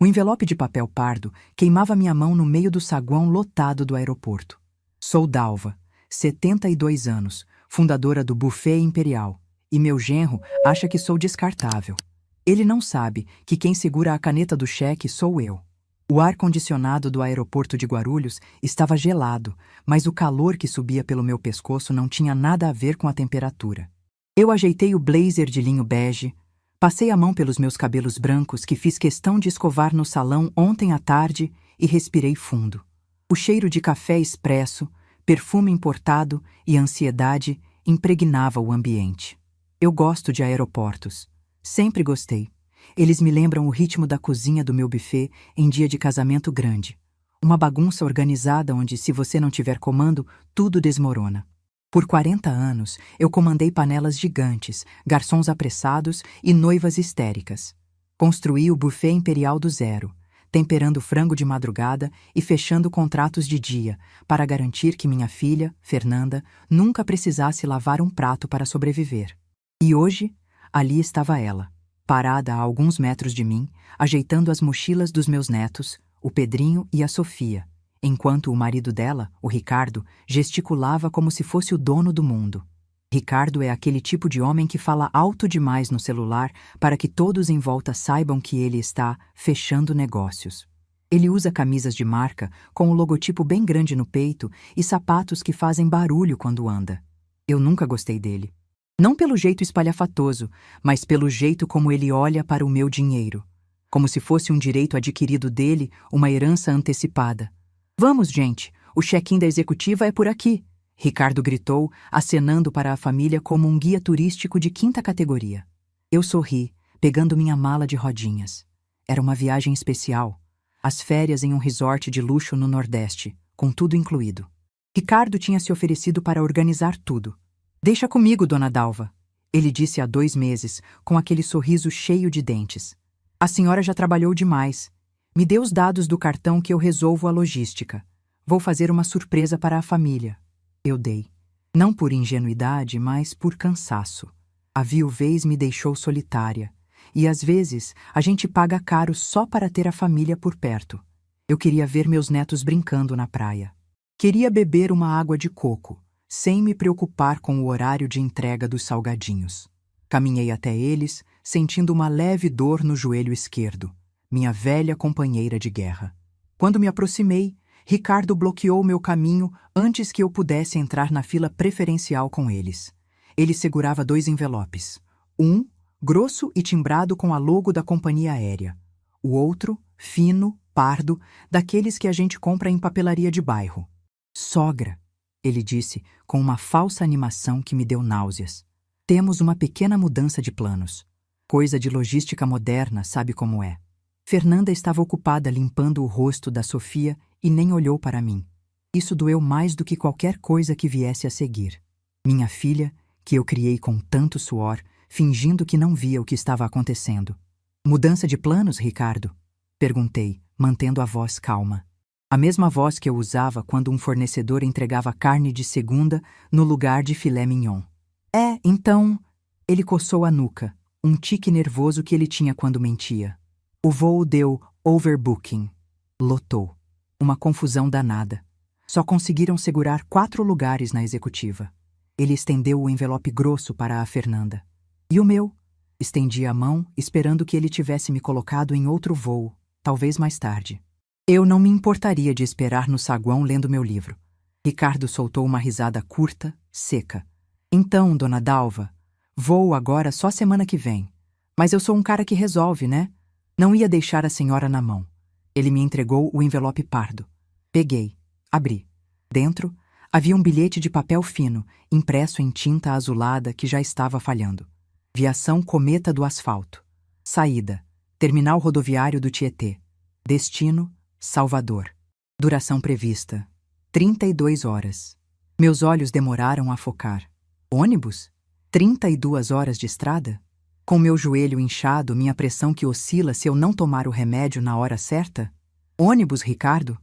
O envelope de papel pardo queimava minha mão no meio do saguão lotado do aeroporto. Sou Dalva, 72 anos, fundadora do Buffet Imperial, e meu genro acha que sou descartável. Ele não sabe que quem segura a caneta do cheque sou eu. O ar-condicionado do aeroporto de Guarulhos estava gelado, mas o calor que subia pelo meu pescoço não tinha nada a ver com a temperatura. Eu ajeitei o blazer de linho bege, passei a mão pelos meus cabelos brancos que fiz questão de escovar no salão ontem à tarde e respirei fundo. O cheiro de café expresso, perfume importado e ansiedade impregnava o ambiente. Eu gosto de aeroportos. Sempre gostei. Eles me lembram o ritmo da cozinha do meu buffet em dia de casamento grande. Uma bagunça organizada onde, se você não tiver comando, tudo desmorona. Por 40 anos, eu comandei panelas gigantes, garçons apressados e noivas histéricas. Construí o buffet imperial do zero, temperando frango de madrugada e fechando contratos de dia, para garantir que minha filha, Fernanda, nunca precisasse lavar um prato para sobreviver. E hoje, ali estava ela, parada a alguns metros de mim, ajeitando as mochilas dos meus netos, o Pedrinho e a Sofia, enquanto o marido dela, o Ricardo, gesticulava como se fosse o dono do mundo. Ricardo é aquele tipo de homem que fala alto demais no celular para que todos em volta saibam que ele está fechando negócios. Ele usa camisas de marca com o logotipo bem grande no peito e sapatos que fazem barulho quando anda. Eu nunca gostei dele. Não pelo jeito espalhafatoso, mas pelo jeito como ele olha para o meu dinheiro. Como se fosse um direito adquirido dele, uma herança antecipada. Vamos, gente, o check-in da executiva é por aqui, Ricardo gritou, acenando para a família como um guia turístico de 5ª categoria. Eu sorri, pegando minha mala de rodinhas. Era uma viagem especial. As férias em um resort de luxo no Nordeste, com tudo incluído. Ricardo tinha se oferecido para organizar tudo. Deixa comigo, dona Dalva, ele disse há 2 meses, com aquele sorriso cheio de dentes. A senhora já trabalhou demais. Me dê os dados do cartão que eu resolvo a logística. Vou fazer uma surpresa para a família. Eu dei. Não por ingenuidade, mas por cansaço. A viuvez me deixou solitária. E às vezes a gente paga caro só para ter a família por perto. Eu queria ver meus netos brincando na praia. Queria beber uma água de coco, sem me preocupar com o horário de entrega dos salgadinhos. Caminhei até eles, sentindo uma leve dor no joelho esquerdo, minha velha companheira de guerra. Quando me aproximei, Ricardo bloqueou meu caminho antes que eu pudesse entrar na fila preferencial com eles. Ele segurava 2 envelopes. Um, grosso e timbrado com a logo da companhia aérea. O outro, fino, pardo, daqueles que a gente compra em papelaria de bairro. Sogra, ele disse com uma falsa animação que me deu náuseas. Temos uma pequena mudança de planos. Coisa de logística moderna, sabe como é. Fernanda estava ocupada limpando o rosto da Sofia e nem olhou para mim. Isso doeu mais do que qualquer coisa que viesse a seguir. Minha filha, que eu criei com tanto suor, fingindo que não via o que estava acontecendo. Mudança de planos, Ricardo? Perguntei, mantendo a voz calma. A mesma voz que eu usava quando um fornecedor entregava carne de segunda no lugar de filé mignon. Então... Ele coçou a nuca, um tique nervoso que ele tinha quando mentia. O voo deu overbooking. Lotou. Uma confusão danada. Só conseguiram segurar 4 lugares na executiva. Ele estendeu o envelope grosso para a Fernanda. E o meu? Estendi a mão, esperando que ele tivesse me colocado em outro voo, talvez mais tarde. Eu não me importaria de esperar no saguão lendo meu livro. Ricardo soltou uma risada curta, seca. Então, dona Dalva, vou agora só semana que vem. Mas eu sou um cara que resolve, né? Não ia deixar a senhora na mão. Ele me entregou o envelope pardo. Peguei. Abri. Dentro, havia um bilhete de papel fino, impresso em tinta azulada que já estava falhando. Viação Cometa do Asfalto. Saída. Terminal rodoviário do Tietê. Destino, Salvador. Duração prevista. 32 horas. Meus olhos demoraram a focar. Ônibus? 32 horas de estrada? Com meu joelho inchado, minha pressão que oscila se eu não tomar o remédio na hora certa? Ônibus, Ricardo?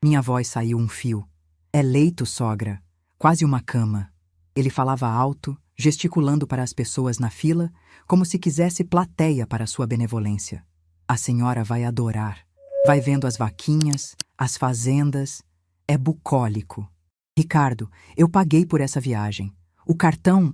Minha voz saiu um fio. É leito, sogra. Quase uma cama. Ele falava alto, gesticulando para as pessoas na fila, como se quisesse plateia para sua benevolência. A senhora vai adorar. Vai vendo as vaquinhas, as fazendas. É bucólico. Ricardo, eu paguei por essa viagem. O cartão...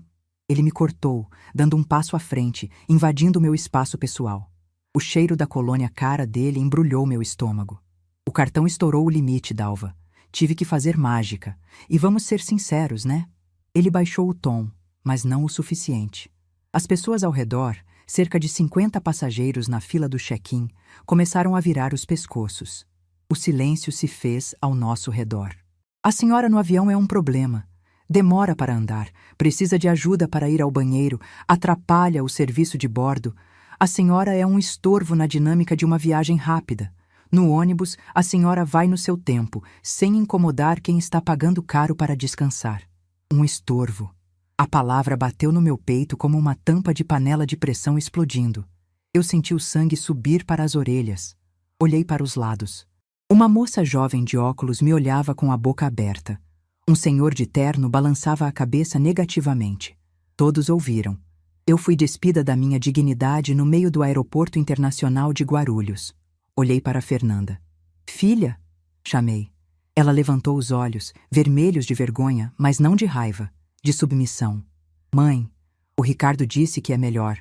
Ele me cortou, dando um passo à frente, invadindo meu espaço pessoal. O cheiro da colônia cara dele embrulhou meu estômago. O cartão estourou o limite, Dalva. Tive que fazer mágica. E vamos ser sinceros, né? Ele baixou o tom, mas não o suficiente. As pessoas ao redor, cerca de 50 passageiros na fila do check-in, começaram a virar os pescoços. O silêncio se fez ao nosso redor. A senhora no avião é um problema. Demora para andar, precisa de ajuda para ir ao banheiro, atrapalha o serviço de bordo. A senhora é um estorvo na dinâmica de uma viagem rápida. No ônibus, a senhora vai no seu tempo, sem incomodar quem está pagando caro para descansar. Um estorvo. A palavra bateu no meu peito como uma tampa de panela de pressão explodindo. Eu senti o sangue subir para as orelhas. Olhei para os lados. Uma moça jovem de óculos me olhava com a boca aberta. Um senhor de terno balançava a cabeça negativamente. Todos ouviram. Eu fui despida da minha dignidade no meio do aeroporto internacional de Guarulhos. Olhei para Fernanda. Filha? Chamei. Ela levantou os olhos, vermelhos de vergonha, mas não de raiva, de submissão. Mãe, o Ricardo disse que é melhor.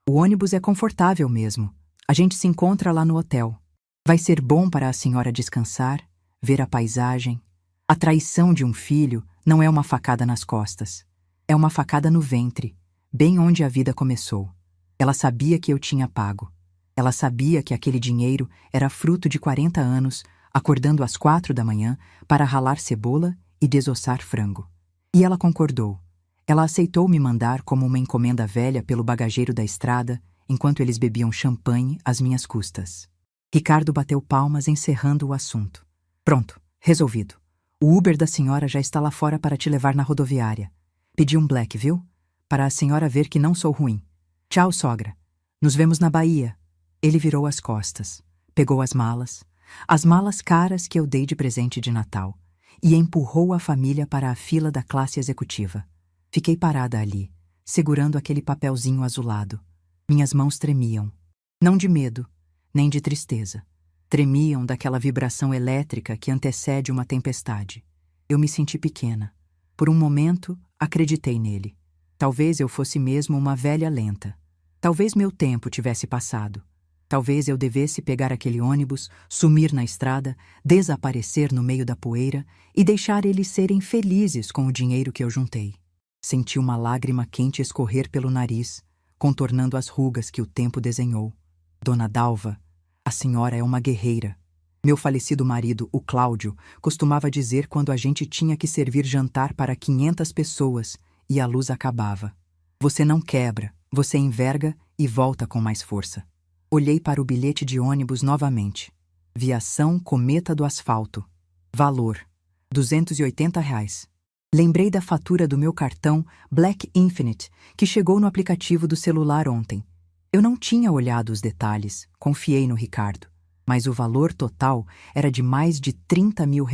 O ônibus é confortável mesmo. A gente se encontra lá no hotel. Vai ser bom para a senhora descansar, ver a paisagem. A traição de um filho não é uma facada nas costas. É uma facada no ventre, bem onde a vida começou. Ela sabia que eu tinha pago. Ela sabia que aquele dinheiro era fruto de 40 anos, acordando às 4 da manhã para ralar cebola e desossar frango. E ela concordou. Ela aceitou me mandar como uma encomenda velha pelo bagageiro da estrada, enquanto eles bebiam champanhe às minhas custas. Ricardo bateu palmas encerrando o assunto. Pronto, resolvido. O Uber da senhora já está lá fora para te levar na rodoviária. Pedi um black, viu? Para a senhora ver que não sou ruim. Tchau, sogra. Nos vemos na Bahia. Ele virou as costas, pegou as malas caras que eu dei de presente de Natal, e empurrou a família para a fila da classe executiva. Fiquei parada ali, segurando aquele papelzinho azulado. Minhas mãos tremiam. Não de medo, nem de tristeza. Tremiam daquela vibração elétrica que antecede uma tempestade. Eu me senti pequena. Por um momento, acreditei nele. Talvez eu fosse mesmo uma velha lenta. Talvez meu tempo tivesse passado. Talvez eu devesse pegar aquele ônibus, sumir na estrada, desaparecer no meio da poeira e deixar eles serem felizes com o dinheiro que eu juntei. Senti uma lágrima quente escorrer pelo nariz, contornando as rugas que o tempo desenhou. Dona Dalva, a senhora é uma guerreira. Meu falecido marido, o Cláudio, costumava dizer quando a gente tinha que servir jantar para 500 pessoas e a luz acabava. Você não quebra, você enverga e volta com mais força. Olhei para o bilhete de ônibus novamente. Viação Cometa do Asfalto. Valor: R$ 280. Lembrei da fatura do meu cartão Black Infinite, que chegou no aplicativo do celular ontem. Eu não tinha olhado os detalhes, confiei no Ricardo. Mas o valor total era de mais de R$ 30 mil.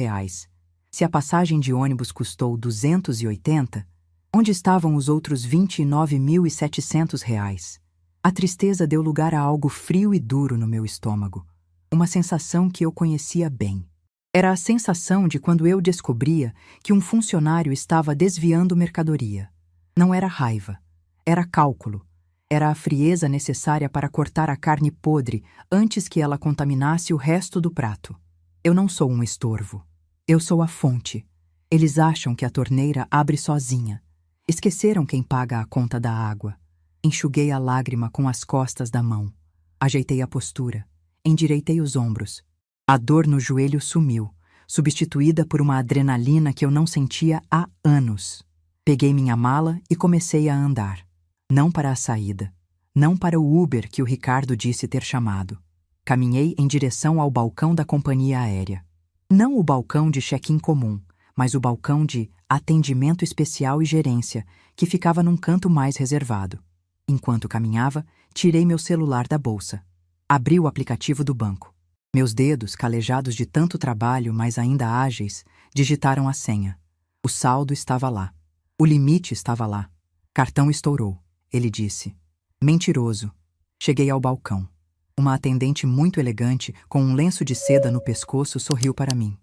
Se a passagem de ônibus custou 280, onde estavam os outros R$ 29.700? A tristeza deu lugar a algo frio e duro no meu estômago. Uma sensação que eu conhecia bem. Era a sensação de quando eu descobria que um funcionário estava desviando mercadoria. Não era raiva, era cálculo. Era a frieza necessária para cortar a carne podre antes que ela contaminasse o resto do prato. Eu não sou um estorvo. Eu sou a fonte. Eles acham que a torneira abre sozinha. Esqueceram quem paga a conta da água. Enxuguei a lágrima com as costas da mão. Ajeitei a postura. Endireitei os ombros. A dor no joelho sumiu, substituída por uma adrenalina que eu não sentia há anos. Peguei minha mala e comecei a andar. Não para a saída. Não para o Uber que o Ricardo disse ter chamado. Caminhei em direção ao balcão da companhia aérea. Não o balcão de check-in comum, mas o balcão de atendimento especial e gerência, que ficava num canto mais reservado. Enquanto caminhava, tirei meu celular da bolsa. Abri o aplicativo do banco. Meus dedos, calejados de tanto trabalho, mas ainda ágeis, digitaram a senha. O saldo estava lá. O limite estava lá. Cartão estourou. Ele disse. Mentiroso. Cheguei ao balcão. Uma atendente muito elegante, com um lenço de seda no pescoço, sorriu para mim.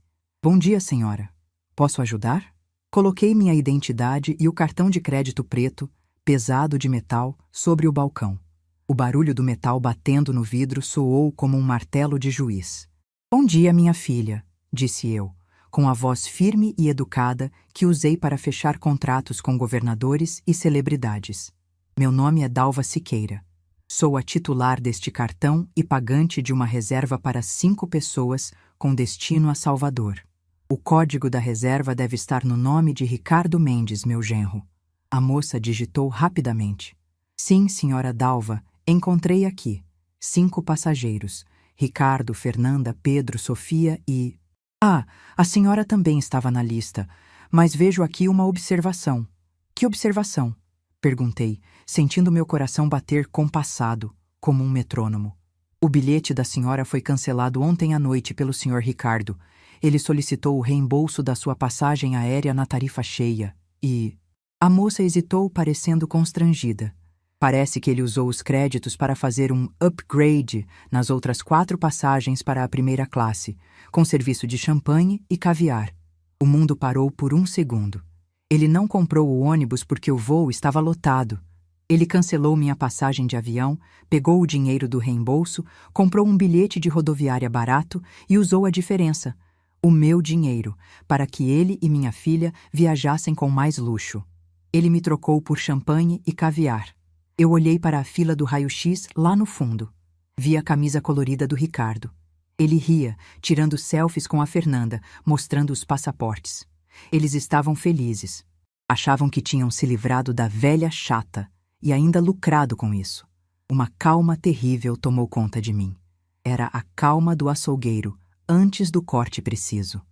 Bom dia, senhora. Posso ajudar? Coloquei minha identidade e o cartão de crédito preto, pesado de metal, sobre o balcão. O barulho do metal batendo no vidro soou como um martelo de juiz. Bom dia, minha filha, disse eu, com a voz firme e educada que usei para fechar contratos com governadores e celebridades. Meu nome é Dalva Siqueira. Sou a titular deste cartão e pagante de uma reserva para 5 pessoas com destino a Salvador. O código da reserva deve estar no nome de Ricardo Mendes, meu genro. A moça digitou rapidamente. Sim, senhora Dalva, encontrei aqui. 5 passageiros. Ricardo, Fernanda, Pedro, Sofia e... Ah, a senhora também estava na lista, mas vejo aqui uma observação. Que observação? Perguntei, sentindo meu coração bater compassado, como um metrônomo. O bilhete da senhora foi cancelado ontem à noite pelo senhor Ricardo. Ele solicitou o reembolso da sua passagem aérea na tarifa cheia e... A moça hesitou, parecendo constrangida. Parece que ele usou os créditos para fazer um upgrade nas outras 4 passagens para a primeira classe, com serviço de champanhe e caviar. O mundo parou por um segundo. Ele não comprou o ônibus porque o voo estava lotado. Ele cancelou minha passagem de avião, pegou o dinheiro do reembolso, comprou um bilhete de rodoviária barato e usou a diferença, o meu dinheiro, para que ele e minha filha viajassem com mais luxo. Ele me trocou por champanhe e caviar. Eu olhei para a fila do raio-x lá no fundo. Vi a camisa colorida do Ricardo. Ele ria, tirando selfies com a Fernanda, mostrando os passaportes. Eles estavam felizes. Achavam que tinham se livrado da velha chata e ainda lucrado com isso. Uma calma terrível tomou conta de mim. Era a calma do açougueiro, antes do corte preciso.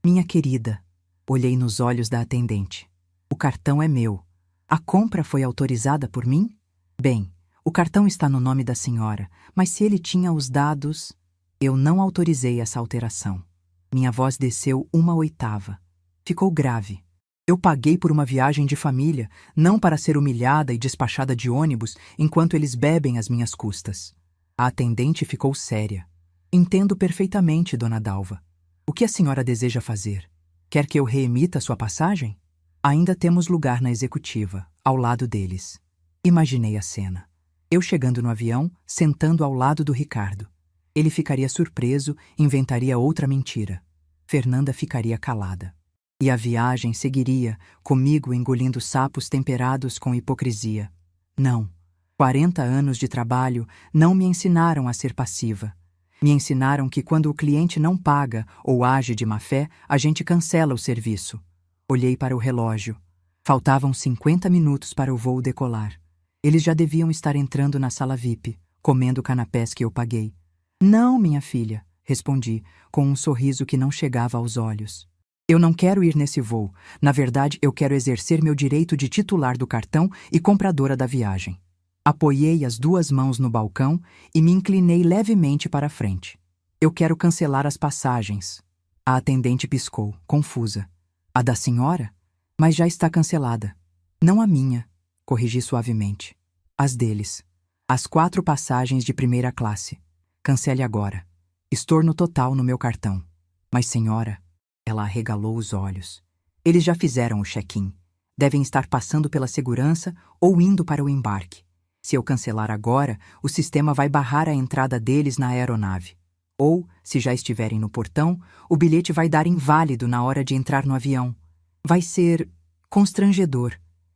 Minha querida, olhei nos olhos da atendente. O cartão é meu. A compra foi autorizada por mim? Bem, o cartão está no nome da senhora, mas se ele tinha os dados... Eu não autorizei essa alteração. Minha voz desceu 1/8. Ficou grave. Eu paguei por uma viagem de família, não para ser humilhada e despachada de ônibus enquanto eles bebem às minhas custas. A atendente ficou séria. Entendo perfeitamente, dona Dalva. O que a senhora deseja fazer? Quer que eu reemita sua passagem? Ainda temos lugar na executiva, ao lado deles. Imaginei a cena. Eu chegando no avião, sentando ao lado do Ricardo. Ele ficaria surpreso, inventaria outra mentira. Fernanda ficaria calada. E a viagem seguiria, comigo engolindo sapos temperados com hipocrisia. Não. 40 anos de trabalho não me ensinaram a ser passiva. Me ensinaram que quando o cliente não paga ou age de má fé, a gente cancela o serviço. Olhei para o relógio. Faltavam 50 minutos para o voo decolar. Eles já deviam estar entrando na sala VIP, comendo canapés que eu paguei. Não, minha filha, respondi, com um sorriso que não chegava aos olhos. Eu não quero ir nesse voo. Na verdade, eu quero exercer meu direito de titular do cartão e compradora da viagem. Apoiei as 2 mãos no balcão e me inclinei levemente para a frente. Eu quero cancelar as passagens. A atendente piscou, confusa. A da senhora? Mas já está cancelada. Não a minha, corrigi suavemente. As deles. As 4 passagens de primeira classe. Cancele agora. Estorno total no meu cartão. Mas, senhora, ela arregalou os olhos. Eles já fizeram o check-in. Devem estar passando pela segurança ou indo para o embarque. Se eu cancelar agora, o sistema vai barrar a entrada deles na aeronave. Ou, se já estiverem no portão, o bilhete vai dar inválido na hora de entrar no avião. Vai ser constrangedor.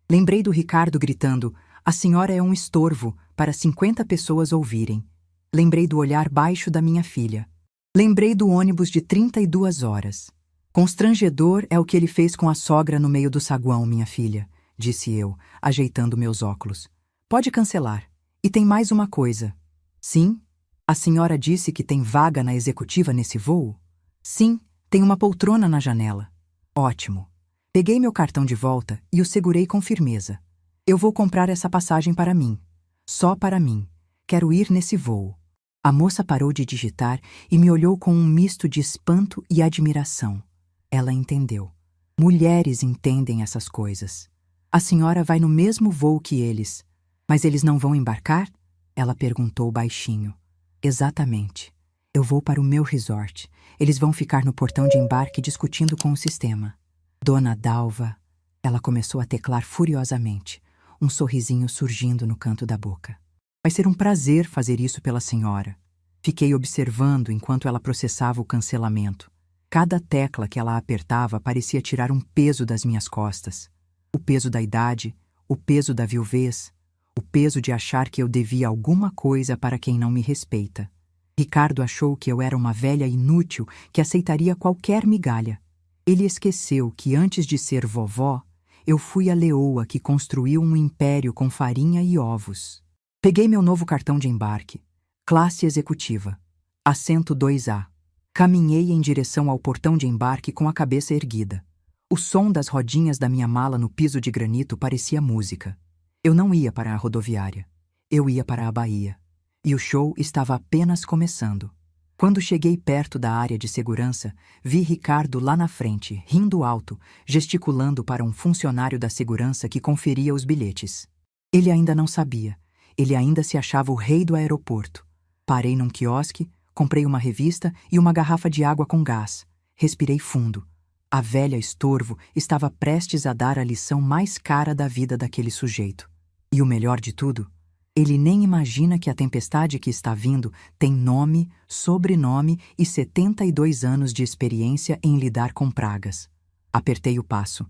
Lembrei do Ricardo gritando: "A senhora é um estorvo", para 50 pessoas ouvirem. Lembrei do olhar baixo da minha filha. Lembrei do ônibus de 32 horas. Constrangedor é o que ele fez com a sogra no meio do saguão, minha filha, disse eu, ajeitando meus óculos. Pode cancelar. E tem mais uma coisa. Sim? A senhora disse que tem vaga na executiva nesse voo? Sim, tem uma poltrona na janela. Ótimo. Peguei meu cartão de volta e o segurei com firmeza. Eu vou comprar essa passagem para mim. Só para mim. Quero ir nesse voo. A moça parou de digitar e me olhou com um misto de espanto e admiração. Ela entendeu. Mulheres entendem essas coisas. A senhora vai no mesmo voo que eles. Mas eles não vão embarcar? Ela perguntou baixinho. Exatamente. Eu vou para o meu resort. Eles vão ficar no portão de embarque discutindo com o sistema. Dona Dalva. Ela começou a teclar furiosamente, um sorrisinho surgindo no canto da boca. Vai ser um prazer fazer isso pela senhora. Fiquei observando enquanto ela processava o cancelamento. Cada tecla que ela apertava parecia tirar um peso das minhas costas. O peso da idade, o peso da viuvez, o peso de achar que eu devia alguma coisa para quem não me respeita. Ricardo achou que eu era uma velha inútil que aceitaria qualquer migalha. Ele esqueceu que antes de ser vovó, eu fui a leoa que construiu um império com farinha e ovos. Peguei meu novo cartão de embarque, classe executiva, assento 2A. Caminhei em direção ao portão de embarque com a cabeça erguida. O som das rodinhas da minha mala no piso de granito parecia música. Eu não ia para a rodoviária. Eu ia para a Bahia. E o show estava apenas começando. Quando cheguei perto da área de segurança, vi Ricardo lá na frente, rindo alto, gesticulando para um funcionário da segurança que conferia os bilhetes. Ele ainda não sabia. Ele ainda se achava o rei do aeroporto. Parei num quiosque, comprei uma revista e uma garrafa de água com gás. Respirei fundo. A velha estorvo estava prestes a dar a lição mais cara da vida daquele sujeito. E o melhor de tudo, ele nem imagina que a tempestade que está vindo tem nome, sobrenome e 72 anos de experiência em lidar com pragas. Apertei o passo.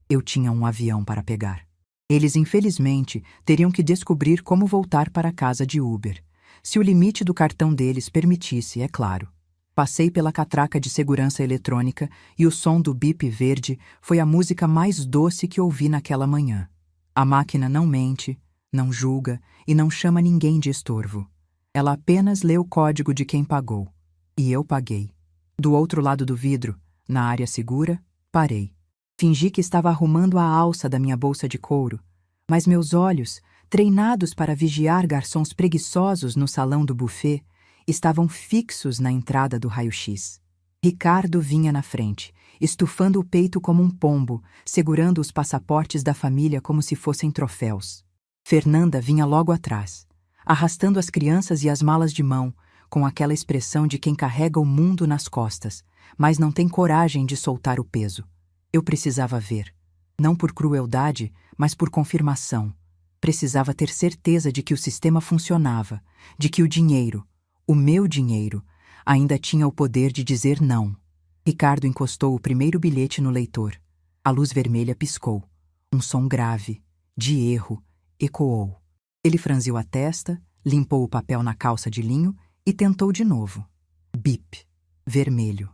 Eu tinha um avião para pegar. Eles, infelizmente, teriam que descobrir como voltar para casa de Uber. Se o limite do cartão deles permitisse, é claro. Passei pela catraca de segurança eletrônica e o som do bip verde foi a música mais doce que ouvi naquela manhã. A máquina não mente, não julga e não chama ninguém de estorvo. Ela apenas lê o código de quem pagou. E eu paguei. Do outro lado do vidro, na área segura, parei. Fingi que estava arrumando a alça da minha bolsa de couro, mas meus olhos, treinados para vigiar garçons preguiçosos no salão do buffet, estavam fixos na entrada do raio-x. Ricardo vinha na frente, estufando o peito como um pombo, segurando os passaportes da família como se fossem troféus. Fernanda vinha logo atrás, arrastando as crianças e as malas de mão, com aquela expressão de quem carrega o mundo nas costas, mas não tem coragem de soltar o peso. Eu precisava ver, não por crueldade, mas por confirmação. Precisava ter certeza de que o sistema funcionava, de que o dinheiro, o meu dinheiro, ainda tinha o poder de dizer não. Ricardo encostou o primeiro bilhete no leitor. A luz vermelha piscou. Um som grave, de erro, ecoou. Ele franziu a testa, limpou o papel na calça de linho e tentou de novo. Bip. Vermelho.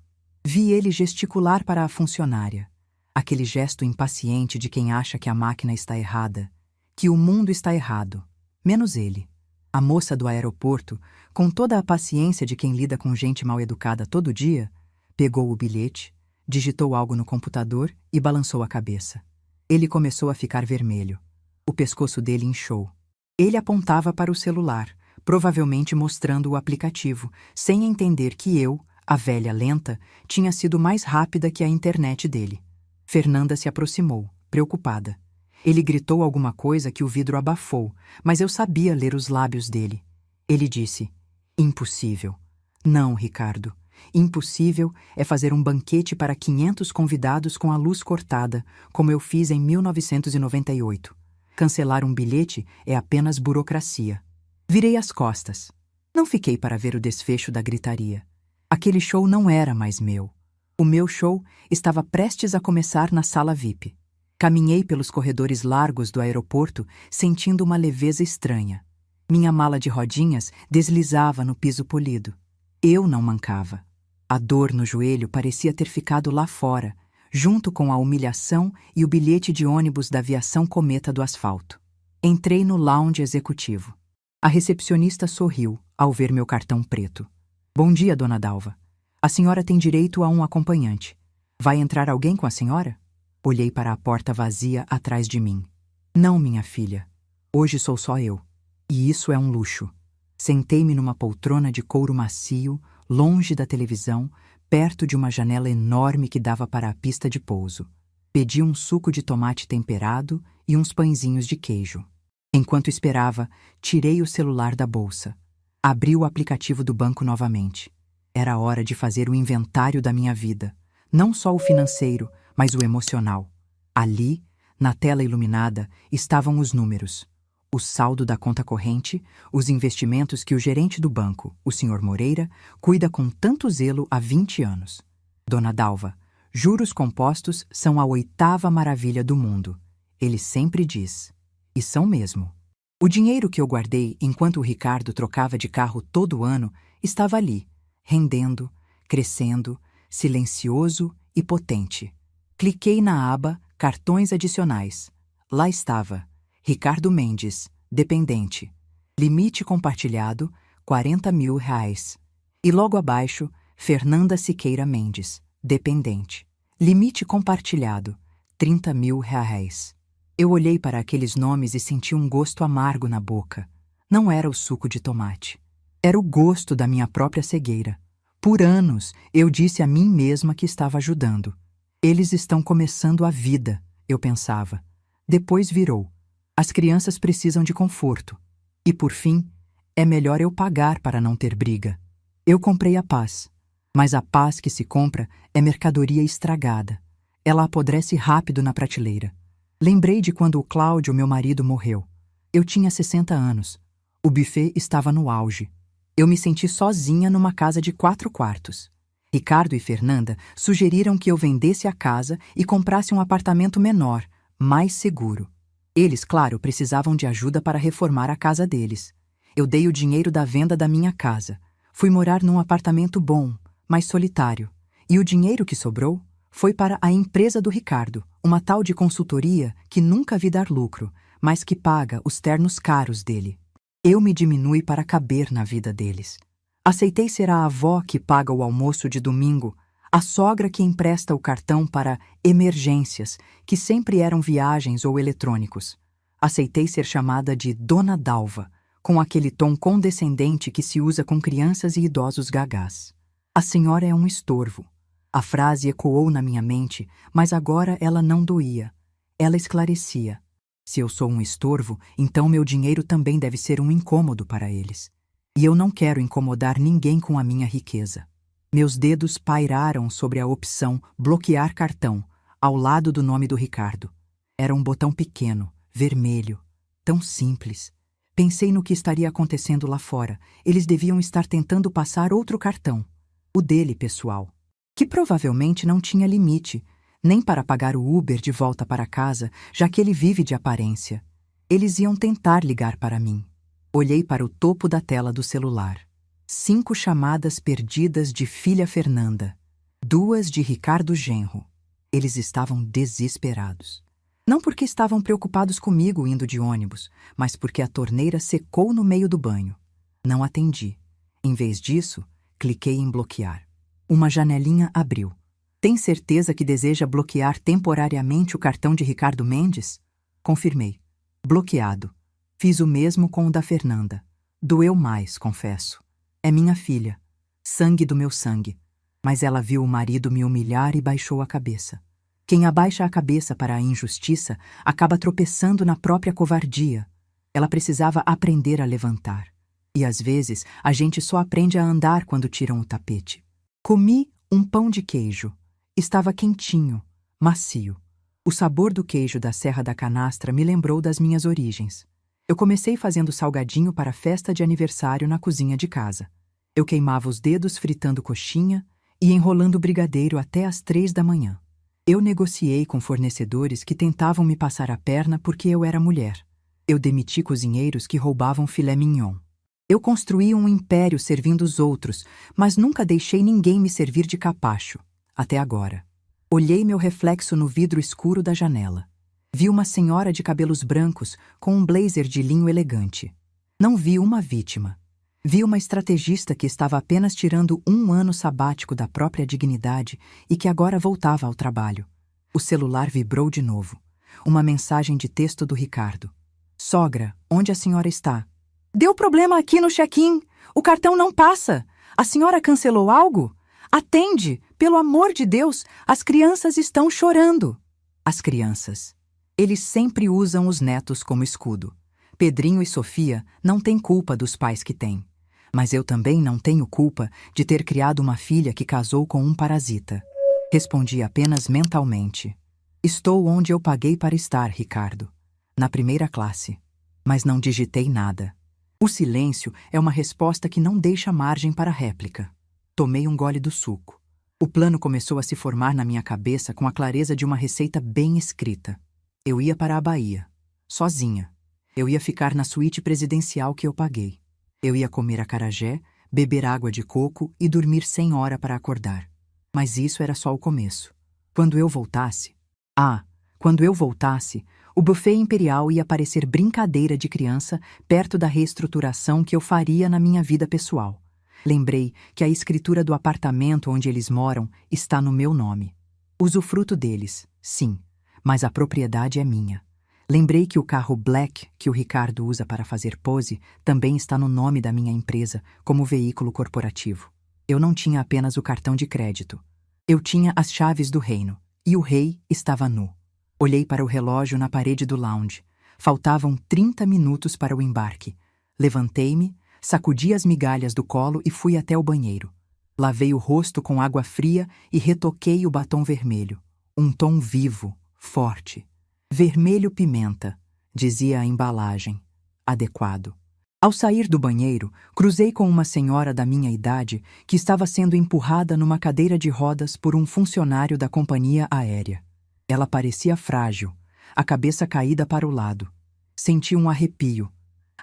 Vi ele gesticular para a funcionária. Aquele gesto impaciente de quem acha que a máquina está errada, que o mundo está errado, menos ele. A moça do aeroporto, com toda a paciência de quem lida com gente mal-educada todo dia, pegou o bilhete, digitou algo no computador e balançou a cabeça. Ele começou a ficar vermelho. O pescoço dele inchou. Ele apontava para o celular, provavelmente mostrando o aplicativo, sem entender que eu, a velha lenta, tinha sido mais rápida que a internet dele. Fernanda se aproximou, preocupada. Ele gritou alguma coisa que o vidro abafou, mas eu sabia ler os lábios dele. Ele disse: "Impossível." "Não, Ricardo. Impossível é fazer um banquete para 500 convidados com a luz cortada, como eu fiz em 1998. Cancelar um bilhete é apenas burocracia." Virei as costas. Não fiquei para ver o desfecho da gritaria. Aquele show não era mais meu. O meu show estava prestes a começar na sala VIP. Caminhei pelos corredores largos do aeroporto, sentindo uma leveza estranha. Minha mala de rodinhas deslizava no piso polido. Eu não mancava. A dor no joelho parecia ter ficado lá fora, junto com a humilhação e o bilhete de ônibus da aviação Cometa do asfalto. Entrei no lounge executivo. A recepcionista sorriu ao ver meu cartão preto. "Bom dia, dona Dalva. A senhora tem direito a um acompanhante. Vai entrar alguém com a senhora?" Olhei para a porta vazia atrás de mim. "Não, minha filha. Hoje sou só eu. E isso é um luxo." Sentei-me numa poltrona de couro macio, longe da televisão, perto de uma janela enorme que dava para a pista de pouso. Pedi um suco de tomate temperado e uns pãezinhos de queijo. Enquanto esperava, tirei o celular da bolsa. Abri o aplicativo do banco novamente. Era hora de fazer o inventário da minha vida. Não só o financeiro, mas o emocional. Ali, na tela iluminada, estavam os números. O saldo da conta corrente, os investimentos que o gerente do banco, o Sr. Moreira, cuida com tanto zelo há 20 anos. Dona Dalva, juros compostos são a 8ª maravilha do mundo. Ele sempre diz. E são mesmo. O dinheiro que eu guardei enquanto o Ricardo trocava de carro todo ano estava ali, rendendo, crescendo, silencioso e potente. Cliquei na aba Cartões Adicionais. Lá estava. Ricardo Mendes, dependente. Limite compartilhado, R$ 40.000. E logo abaixo, Fernanda Siqueira Mendes, dependente. Limite compartilhado, R$ 30.000. Eu olhei para aqueles nomes e senti um gosto amargo na boca. Não era o suco de tomate. Era o gosto da minha própria cegueira. Por anos, eu disse a mim mesma que estava ajudando. Eles estão começando a vida, eu pensava. Depois virou. As crianças precisam de conforto. E, por fim, é melhor eu pagar para não ter briga. Eu comprei a paz. Mas a paz que se compra é mercadoria estragada. Ela apodrece rápido na prateleira. Lembrei de quando o Cláudio, meu marido, morreu. Eu tinha 60 anos. O buffet estava no auge. Eu me senti sozinha numa casa de 4 quartos. Ricardo e Fernanda sugeriram que eu vendesse a casa e comprasse um apartamento menor, mais seguro. Eles, claro, precisavam de ajuda para reformar a casa deles. Eu dei o dinheiro da venda da minha casa. Fui morar num apartamento bom, mas solitário. E o dinheiro que sobrou foi para a empresa do Ricardo, uma tal de consultoria que nunca vi dar lucro, mas que paga os ternos caros dele. Eu me diminui para caber na vida deles. Aceitei ser a avó que paga o almoço de domingo, a sogra que empresta o cartão para emergências, que sempre eram viagens ou eletrônicos. Aceitei ser chamada de Dona Dalva, com aquele tom condescendente que se usa com crianças e idosos gagás. A senhora é um estorvo. A frase ecoou na minha mente, mas agora ela não doía. Ela esclarecia. Se eu sou um estorvo, então meu dinheiro também deve ser um incômodo para eles. E eu não quero incomodar ninguém com a minha riqueza. Meus dedos pairaram sobre a opção bloquear cartão, ao lado do nome do Ricardo. Era um botão pequeno, vermelho, tão simples. Pensei no que estaria acontecendo lá fora. Eles deviam estar tentando passar outro cartão, o dele pessoal, que provavelmente não tinha limite, nem para pagar o Uber de volta para casa, já que ele vive de aparência. Eles iam tentar ligar para mim. Olhei para o topo da tela do celular. 5 chamadas perdidas de filha Fernanda. 2 de Ricardo Genro. Eles estavam desesperados. Não porque estavam preocupados comigo indo de ônibus, mas porque a torneira secou no meio do banho. Não atendi. Em vez disso, cliquei em bloquear. Uma janelinha abriu. Tem certeza que deseja bloquear temporariamente o cartão de Ricardo Mendes? Confirmei. Bloqueado. Fiz o mesmo com o da Fernanda. Doeu mais, confesso. É minha filha. Sangue do meu sangue. Mas ela viu o marido me humilhar e baixou a cabeça. Quem abaixa a cabeça para a injustiça acaba tropeçando na própria covardia. Ela precisava aprender a levantar. E às vezes a gente só aprende a andar quando tiram o tapete. Comi um pão de queijo. Estava quentinho, macio. O sabor do queijo da Serra da Canastra me lembrou das minhas origens. Eu comecei fazendo salgadinho para a festa de aniversário na cozinha de casa. Eu queimava os dedos fritando coxinha e enrolando brigadeiro até às 3 da manhã. Eu negociei com fornecedores que tentavam me passar a perna porque eu era mulher. Eu demiti cozinheiros que roubavam filé mignon. Eu construí um império servindo os outros, mas nunca deixei ninguém me servir de capacho. Até agora. Olhei meu reflexo no vidro escuro da janela. Vi uma senhora de cabelos brancos com um blazer de linho elegante. Não vi uma vítima. Vi uma estrategista que estava apenas tirando 1 ano sabático da própria dignidade e que agora voltava ao trabalho. O celular vibrou de novo. Uma mensagem de texto do Ricardo. Sogra, onde a senhora está? Deu problema aqui no check-in. O cartão não passa. A senhora cancelou algo? Atende, pelo amor de Deus, as crianças estão chorando. As crianças. Eles sempre usam os netos como escudo. Pedrinho e Sofia não têm culpa dos pais que têm. Mas eu também não tenho culpa de ter criado uma filha que casou com um parasita. Respondi apenas mentalmente. Estou onde eu paguei para estar, Ricardo. Na primeira classe. Mas não digitei nada. O silêncio é uma resposta que não deixa margem para réplica. Tomei um gole do suco. O plano começou a se formar na minha cabeça com a clareza de uma receita bem escrita. Eu ia para a Bahia. Sozinha. Eu ia ficar na suíte presidencial que eu paguei. Eu ia comer acarajé, beber água de coco e dormir sem hora para acordar. Mas isso era só o começo. Quando eu voltasse, o buffet imperial ia parecer brincadeira de criança perto da reestruturação que eu faria na minha vida pessoal. Lembrei que a escritura do apartamento onde eles moram está no meu nome. Usufruto deles, sim, mas a propriedade é minha. Lembrei que o carro Black que o Ricardo usa para fazer pose também está no nome da minha empresa como veículo corporativo. Eu não tinha apenas o cartão de crédito. Eu tinha as chaves do reino, e o rei estava nu. Olhei para o relógio na parede do lounge. Faltavam 30 minutos para o embarque. Levantei-me, sacudi as migalhas do colo e fui até o banheiro. Lavei o rosto com água fria e retoquei o batom vermelho. Um tom vivo, forte. Vermelho pimenta, dizia a embalagem. Adequado. Ao sair do banheiro, cruzei com uma senhora da minha idade que estava sendo empurrada numa cadeira de rodas por um funcionário da companhia aérea. Ela parecia frágil, a cabeça caída para o lado. Senti um arrepio.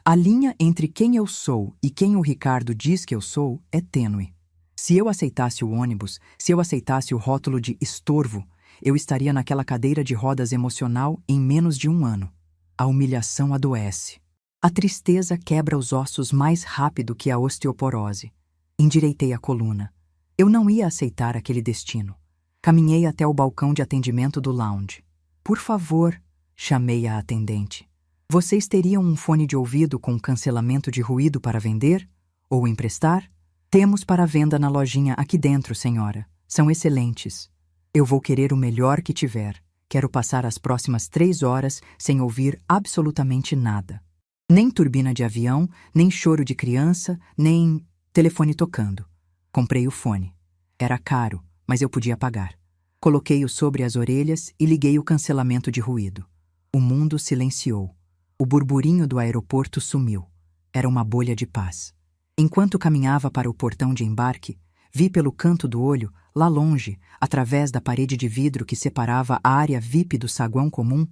A linha entre quem eu sou e quem o Ricardo diz que eu sou é tênue. Se eu aceitasse o ônibus, se eu aceitasse o rótulo de estorvo, eu estaria naquela cadeira de rodas emocional em menos de 1 ano. A humilhação adoece. A tristeza quebra os ossos mais rápido que a osteoporose. Endireitei a coluna. Eu não ia aceitar aquele destino. Caminhei até o balcão de atendimento do lounge. Por favor, chamei a atendente. Vocês teriam um fone de ouvido com cancelamento de ruído para vender? Ou emprestar? Temos para venda na lojinha aqui dentro, senhora. São excelentes. Eu vou querer o melhor que tiver. Quero passar as próximas 3 horas sem ouvir absolutamente nada. Nem turbina de avião, nem choro de criança, nem telefone tocando. Comprei o fone. Era caro, mas eu podia pagar. Coloquei-o sobre as orelhas e liguei o cancelamento de ruído. O mundo silenciou. O burburinho do aeroporto sumiu. Era uma bolha de paz. Enquanto caminhava para o portão de embarque, vi pelo canto do olho, lá longe, através da parede de vidro que separava a área VIP do saguão comum,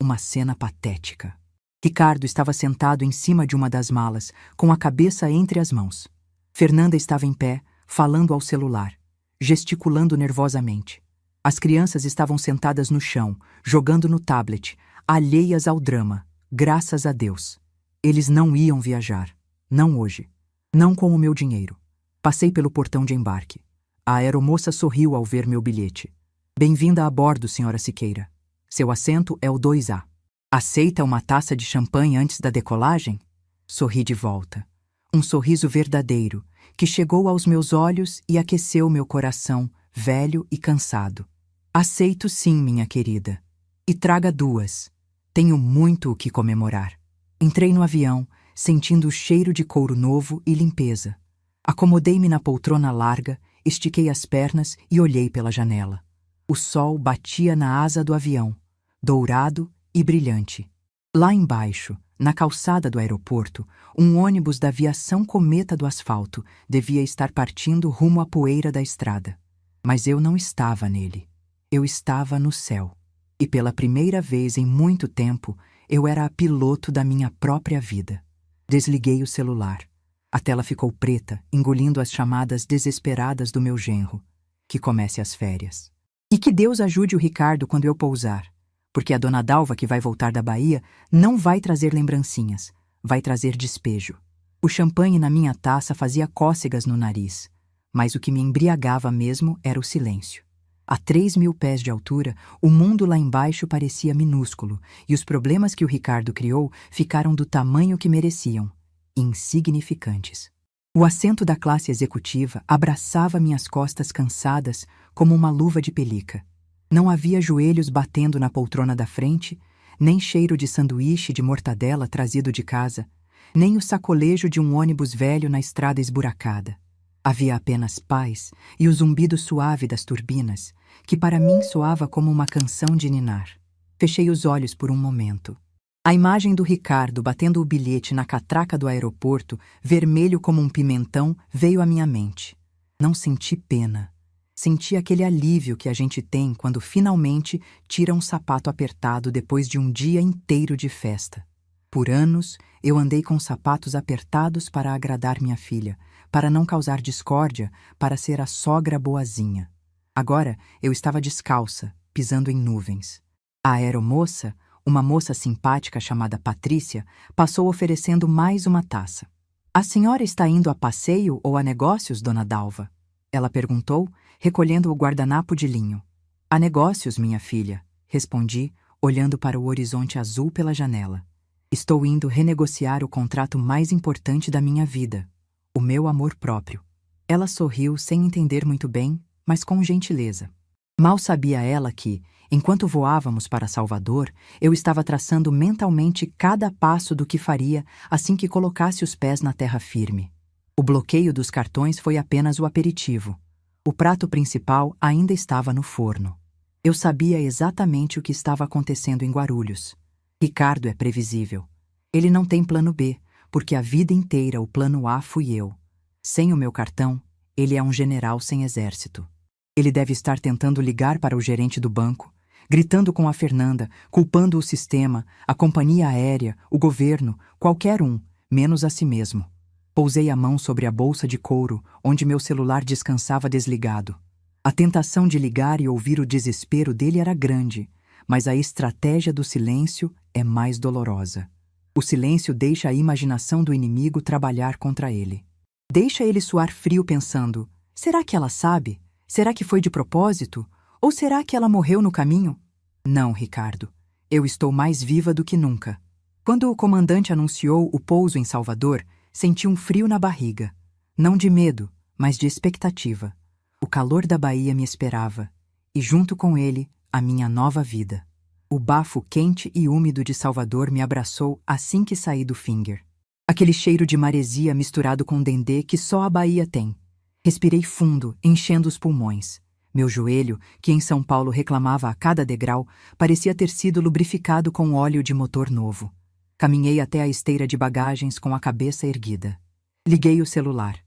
uma cena patética. Ricardo estava sentado em cima de uma das malas, com a cabeça entre as mãos. Fernanda estava em pé, falando ao celular, gesticulando nervosamente. As crianças estavam sentadas no chão, jogando no tablet, alheias ao drama, graças a Deus. Eles não iam viajar. Não hoje. Não com o meu dinheiro. Passei pelo portão de embarque. A aeromoça sorriu ao ver meu bilhete. Bem-vinda a bordo, senhora Siqueira. Seu assento é o 2A. Aceita uma taça de champanhe antes da decolagem? Sorri de volta. Um sorriso verdadeiro, que chegou aos meus olhos e aqueceu meu coração, velho e cansado. Aceito sim, minha querida. E traga 2. Tenho muito o que comemorar. Entrei no avião, sentindo o cheiro de couro novo e limpeza. Acomodei-me na poltrona larga, estiquei as pernas e olhei pela janela. O sol batia na asa do avião, dourado e brilhante. Lá embaixo, na calçada do aeroporto, um ônibus da aviação cometa do asfalto devia estar partindo rumo à poeira da estrada. Mas eu não estava nele. Eu estava no céu. E pela primeira vez em muito tempo, eu era a piloto da minha própria vida. Desliguei o celular. A tela ficou preta, engolindo as chamadas desesperadas do meu genro. Que comece as férias. E que Deus ajude o Ricardo quando eu pousar. Porque a dona Dalva, que vai voltar da Bahia, não vai trazer lembrancinhas, vai trazer despejo. O champanhe na minha taça fazia cócegas no nariz, mas o que me embriagava mesmo era o silêncio. A 3.000 pés de altura, o mundo lá embaixo parecia minúsculo, e os problemas que o Ricardo criou ficaram do tamanho que mereciam, insignificantes. O assento da classe executiva abraçava minhas costas cansadas como uma luva de pelica. Não havia joelhos batendo na poltrona da frente, nem cheiro de sanduíche de mortadela trazido de casa, nem o sacolejo de um ônibus velho na estrada esburacada. Havia apenas paz e o zumbido suave das turbinas, que para mim soava como uma canção de ninar. Fechei os olhos por um momento. A imagem do Ricardo batendo o bilhete na catraca do aeroporto, vermelho como um pimentão, veio à minha mente. Não senti pena. Senti aquele alívio que a gente tem quando finalmente tira um sapato apertado depois de um dia inteiro de festa. Por anos, eu andei com sapatos apertados para agradar minha filha, para não causar discórdia, para ser a sogra boazinha. Agora, eu estava descalça, pisando em nuvens. A aeromoça, uma moça simpática chamada Patrícia, passou oferecendo mais uma taça. "A senhora está indo a passeio ou a negócios, dona Dalva?" Ela perguntou, recolhendo o guardanapo de linho. "A negócios, minha filha", respondi, olhando para o horizonte azul pela janela. "Estou indo renegociar o contrato mais importante da minha vida, o meu amor próprio." Ela sorriu sem entender muito bem, mas com gentileza. Mal sabia ela que, enquanto voávamos para Salvador, eu estava traçando mentalmente cada passo do que faria assim que colocasse os pés na terra firme. O bloqueio dos cartões foi apenas o aperitivo. O prato principal ainda estava no forno. Eu sabia exatamente o que estava acontecendo em Guarulhos. Ricardo é previsível. Ele não tem plano B, porque a vida inteira o plano A fui eu. Sem o meu cartão, ele é um general sem exército. Ele deve estar tentando ligar para o gerente do banco, gritando com a Fernanda, culpando o sistema, a companhia aérea, o governo, qualquer um, menos a si mesmo. Pousei a mão sobre a bolsa de couro, onde meu celular descansava desligado. A tentação de ligar e ouvir o desespero dele era grande, mas a estratégia do silêncio é mais dolorosa. O silêncio deixa a imaginação do inimigo trabalhar contra ele. Deixa ele suar frio pensando, será que ela sabe? Será que foi de propósito? Ou será que ela morreu no caminho? Não, Ricardo. Eu estou mais viva do que nunca. Quando o comandante anunciou o pouso em Salvador, senti um frio na barriga. Não de medo, mas de expectativa. O calor da Bahia me esperava, e junto com ele, a minha nova vida. O bafo quente e úmido de Salvador me abraçou assim que saí do Finger. Aquele cheiro de maresia misturado com dendê que só a Bahia tem. Respirei fundo, enchendo os pulmões. Meu joelho, que em São Paulo reclamava a cada degrau, parecia ter sido lubrificado com óleo de motor novo. Caminhei até a esteira de bagagens com a cabeça erguida. Liguei o celular.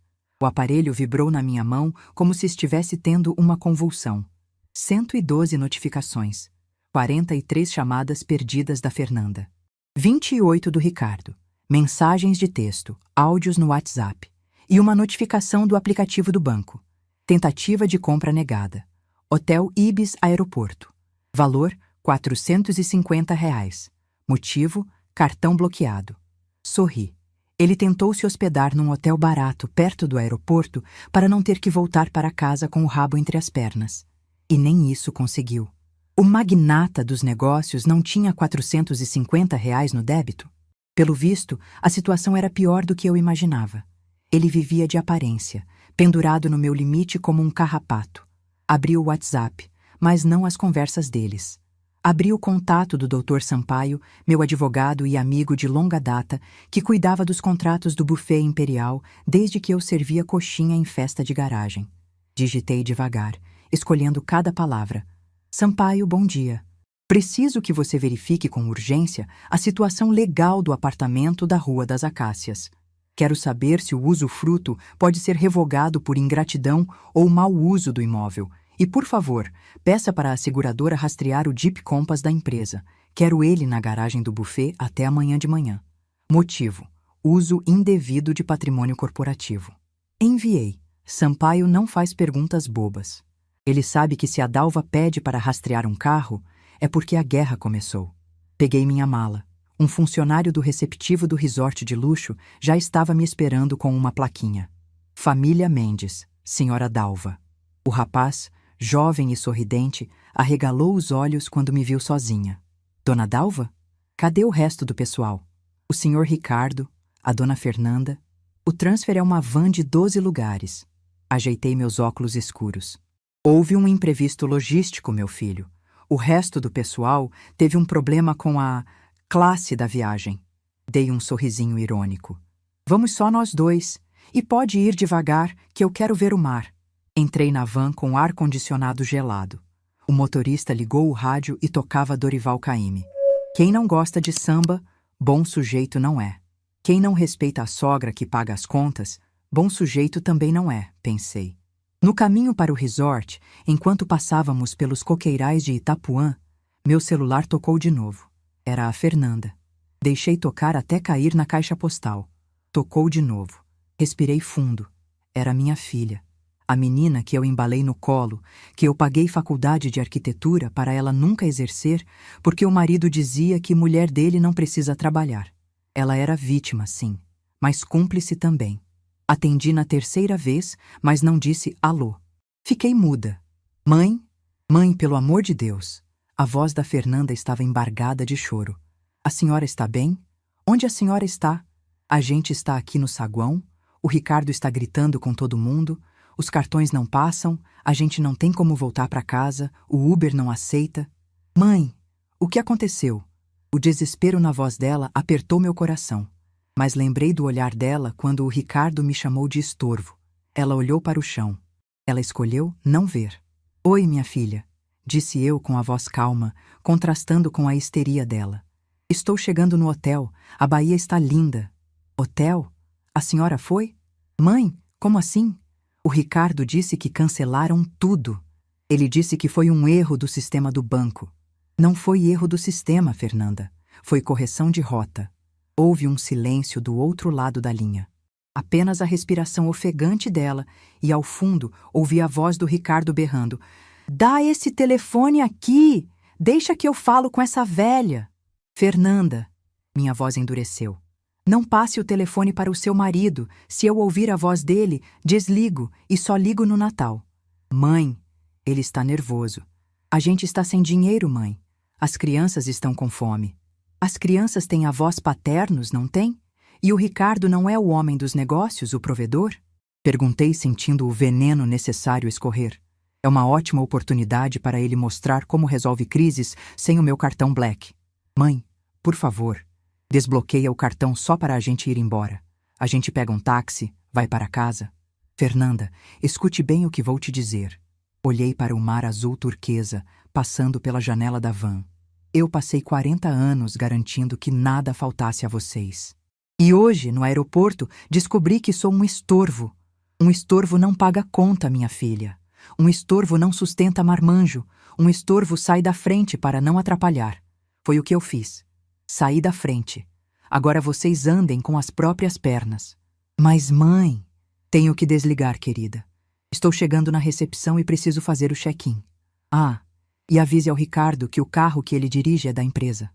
O aparelho vibrou na minha mão como se estivesse tendo uma convulsão. 112 notificações. 43 chamadas perdidas da Fernanda. 28 do Ricardo. Mensagens de texto, áudios no WhatsApp. E uma notificação do aplicativo do banco. Tentativa de compra negada. Hotel Ibis Aeroporto. Valor, R$ 450. Motivo, cartão bloqueado. Sorri. Ele tentou se hospedar num hotel barato perto do aeroporto para não ter que voltar para casa com o rabo entre as pernas. E nem isso conseguiu. O magnata dos negócios não tinha R$ 450 no débito? Pelo visto, a situação era pior do que eu imaginava. Ele vivia de aparência, pendurado no meu limite como um carrapato. Abri o WhatsApp, mas não as conversas deles. Abri o contato do Dr. Sampaio, meu advogado e amigo de longa data, que cuidava dos contratos do buffet imperial desde que eu servia coxinha em festa de garagem. Digitei devagar, escolhendo cada palavra. Sampaio, bom dia. Preciso que você verifique com urgência a situação legal do apartamento da Rua das Acácias. Quero saber se o usufruto pode ser revogado por ingratidão ou mau uso do imóvel. E, por favor, peça para a seguradora rastrear o Jeep Compass da empresa. Quero ele na garagem do buffet até amanhã de manhã. Motivo: uso indevido de patrimônio corporativo. Enviei. Sampaio não faz perguntas bobas. Ele sabe que se a Dalva pede para rastrear um carro, é porque a guerra começou. Peguei minha mala. Um funcionário do receptivo do resort de luxo já estava me esperando com uma plaquinha. Família Mendes, Senhora Dalva. O rapaz, jovem e sorridente, arregalou os olhos quando me viu sozinha. Dona Dalva? Cadê o resto do pessoal? O senhor Ricardo, a dona Fernanda. O transfer é uma van de 12 lugares. Ajeitei meus óculos escuros. Houve um imprevisto logístico, meu filho. O resto do pessoal teve um problema com a classe da viagem. Dei um sorrisinho irônico. Vamos só nós dois. E pode ir devagar, que eu quero ver o mar. Entrei na van com o ar-condicionado gelado. O motorista ligou o rádio e tocava Dorival Caymmi. Quem não gosta de samba, bom sujeito não é. Quem não respeita a sogra que paga as contas, bom sujeito também não é, pensei. No caminho para o resort, enquanto passávamos pelos coqueirais de Itapuã, meu celular tocou de novo. Era a Fernanda. Deixei tocar até cair na caixa postal. Tocou de novo. Respirei fundo. Era minha filha. A menina que eu embalei no colo, que eu paguei faculdade de arquitetura para ela nunca exercer, porque o marido dizia que mulher dele não precisa trabalhar. Ela era vítima, sim, mas cúmplice também. Atendi na terceira vez, mas não disse alô. Fiquei muda. Mãe? Mãe, pelo amor de Deus. A voz da Fernanda estava embargada de choro. A senhora está bem? Onde a senhora está? A gente está aqui no saguão, o Ricardo está gritando com todo mundo, os cartões não passam, a gente não tem como voltar para casa, o Uber não aceita. Mãe, o que aconteceu? O desespero na voz dela apertou meu coração. Mas lembrei do olhar dela quando o Ricardo me chamou de estorvo. Ela olhou para o chão. Ela escolheu não ver. Oi, minha filha, disse eu com a voz calma, contrastando com a histeria dela. Estou chegando no hotel, a Bahia está linda. Hotel? A senhora foi? Mãe, como assim? O Ricardo disse que cancelaram tudo. Ele disse que foi um erro do sistema do banco. Não foi erro do sistema, Fernanda. Foi correção de rota. Houve um silêncio do outro lado da linha. Apenas a respiração ofegante dela e, ao fundo, ouvi a voz do Ricardo berrando. Dá esse telefone aqui! Deixa que eu falo com essa velha! Fernanda! Minha voz endureceu. Não passe o telefone para o seu marido. Se eu ouvir a voz dele, desligo e só ligo no Natal. Mãe, ele está nervoso. A gente está sem dinheiro, mãe. As crianças estão com fome. As crianças têm avós paternos, não têm? E o Ricardo não é o homem dos negócios, o provedor? Perguntei, sentindo o veneno necessário escorrer. É uma ótima oportunidade para ele mostrar como resolve crises sem o meu cartão Black. Mãe, por favor, desbloqueia o cartão só para a gente ir embora. A gente pega um táxi, vai para casa. Fernanda, escute bem o que vou te dizer. Olhei para o mar azul turquesa, passando pela janela da van. Eu passei 40 anos garantindo que nada faltasse a vocês. E hoje, no aeroporto, descobri que sou um estorvo. Um estorvo não paga conta, minha filha. Um estorvo não sustenta marmanjo. Um estorvo sai da frente para não atrapalhar. Foi o que eu fiz. Saí da frente. Agora vocês andem com as próprias pernas. Mas, mãe... Tenho que desligar, querida. Estou chegando na recepção e preciso fazer o check-in. Ah, e avise ao Ricardo que o carro que ele dirige é da empresa.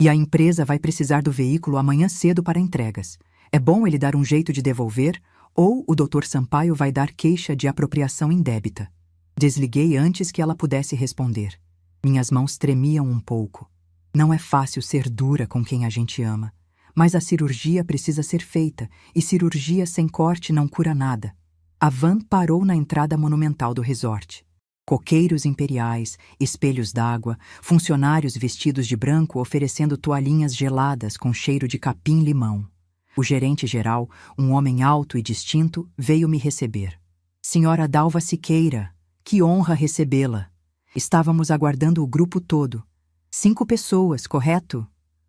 E a empresa vai precisar do veículo amanhã cedo para entregas. É bom ele dar um jeito de devolver, ou o Dr. Sampaio vai dar queixa de apropriação indébita. Desliguei antes que ela pudesse responder. Minhas mãos tremiam um pouco. Não é fácil ser dura com quem a gente ama. Mas a cirurgia precisa ser feita, e cirurgia sem corte não cura nada. A van parou na entrada monumental do resort. Coqueiros imperiais, espelhos d'água, funcionários vestidos de branco oferecendo toalhinhas geladas com cheiro de capim-limão. O gerente-geral, um homem alto e distinto, veio me receber. Senhora Dalva Siqueira, que honra recebê-la. Estávamos aguardando o grupo todo. 5 pessoas, correto?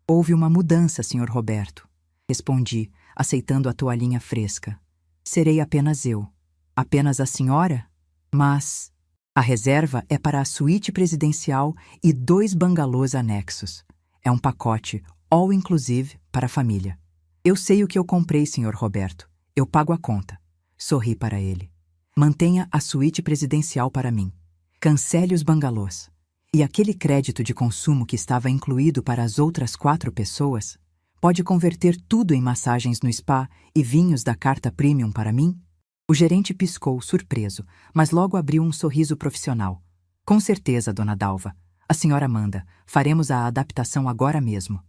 Houve uma mudança, Sr. Roberto. Respondi, aceitando a toalhinha fresca. Serei apenas eu. Apenas a senhora? Mas... A reserva é para a suíte presidencial e 2 bangalôs anexos. É um pacote, all inclusive, para a família. Eu sei o que eu comprei, Sr. Roberto. Eu pago a conta. Sorri para ele. Mantenha a suíte presidencial para mim. Cancele os bangalôs. E aquele crédito de consumo que estava incluído para as outras 4 pessoas, pode converter tudo em massagens no spa e vinhos da carta premium para mim? O gerente piscou, surpreso, mas logo abriu um sorriso profissional. Com certeza, dona Dalva. A senhora manda. Faremos a adaptação agora mesmo.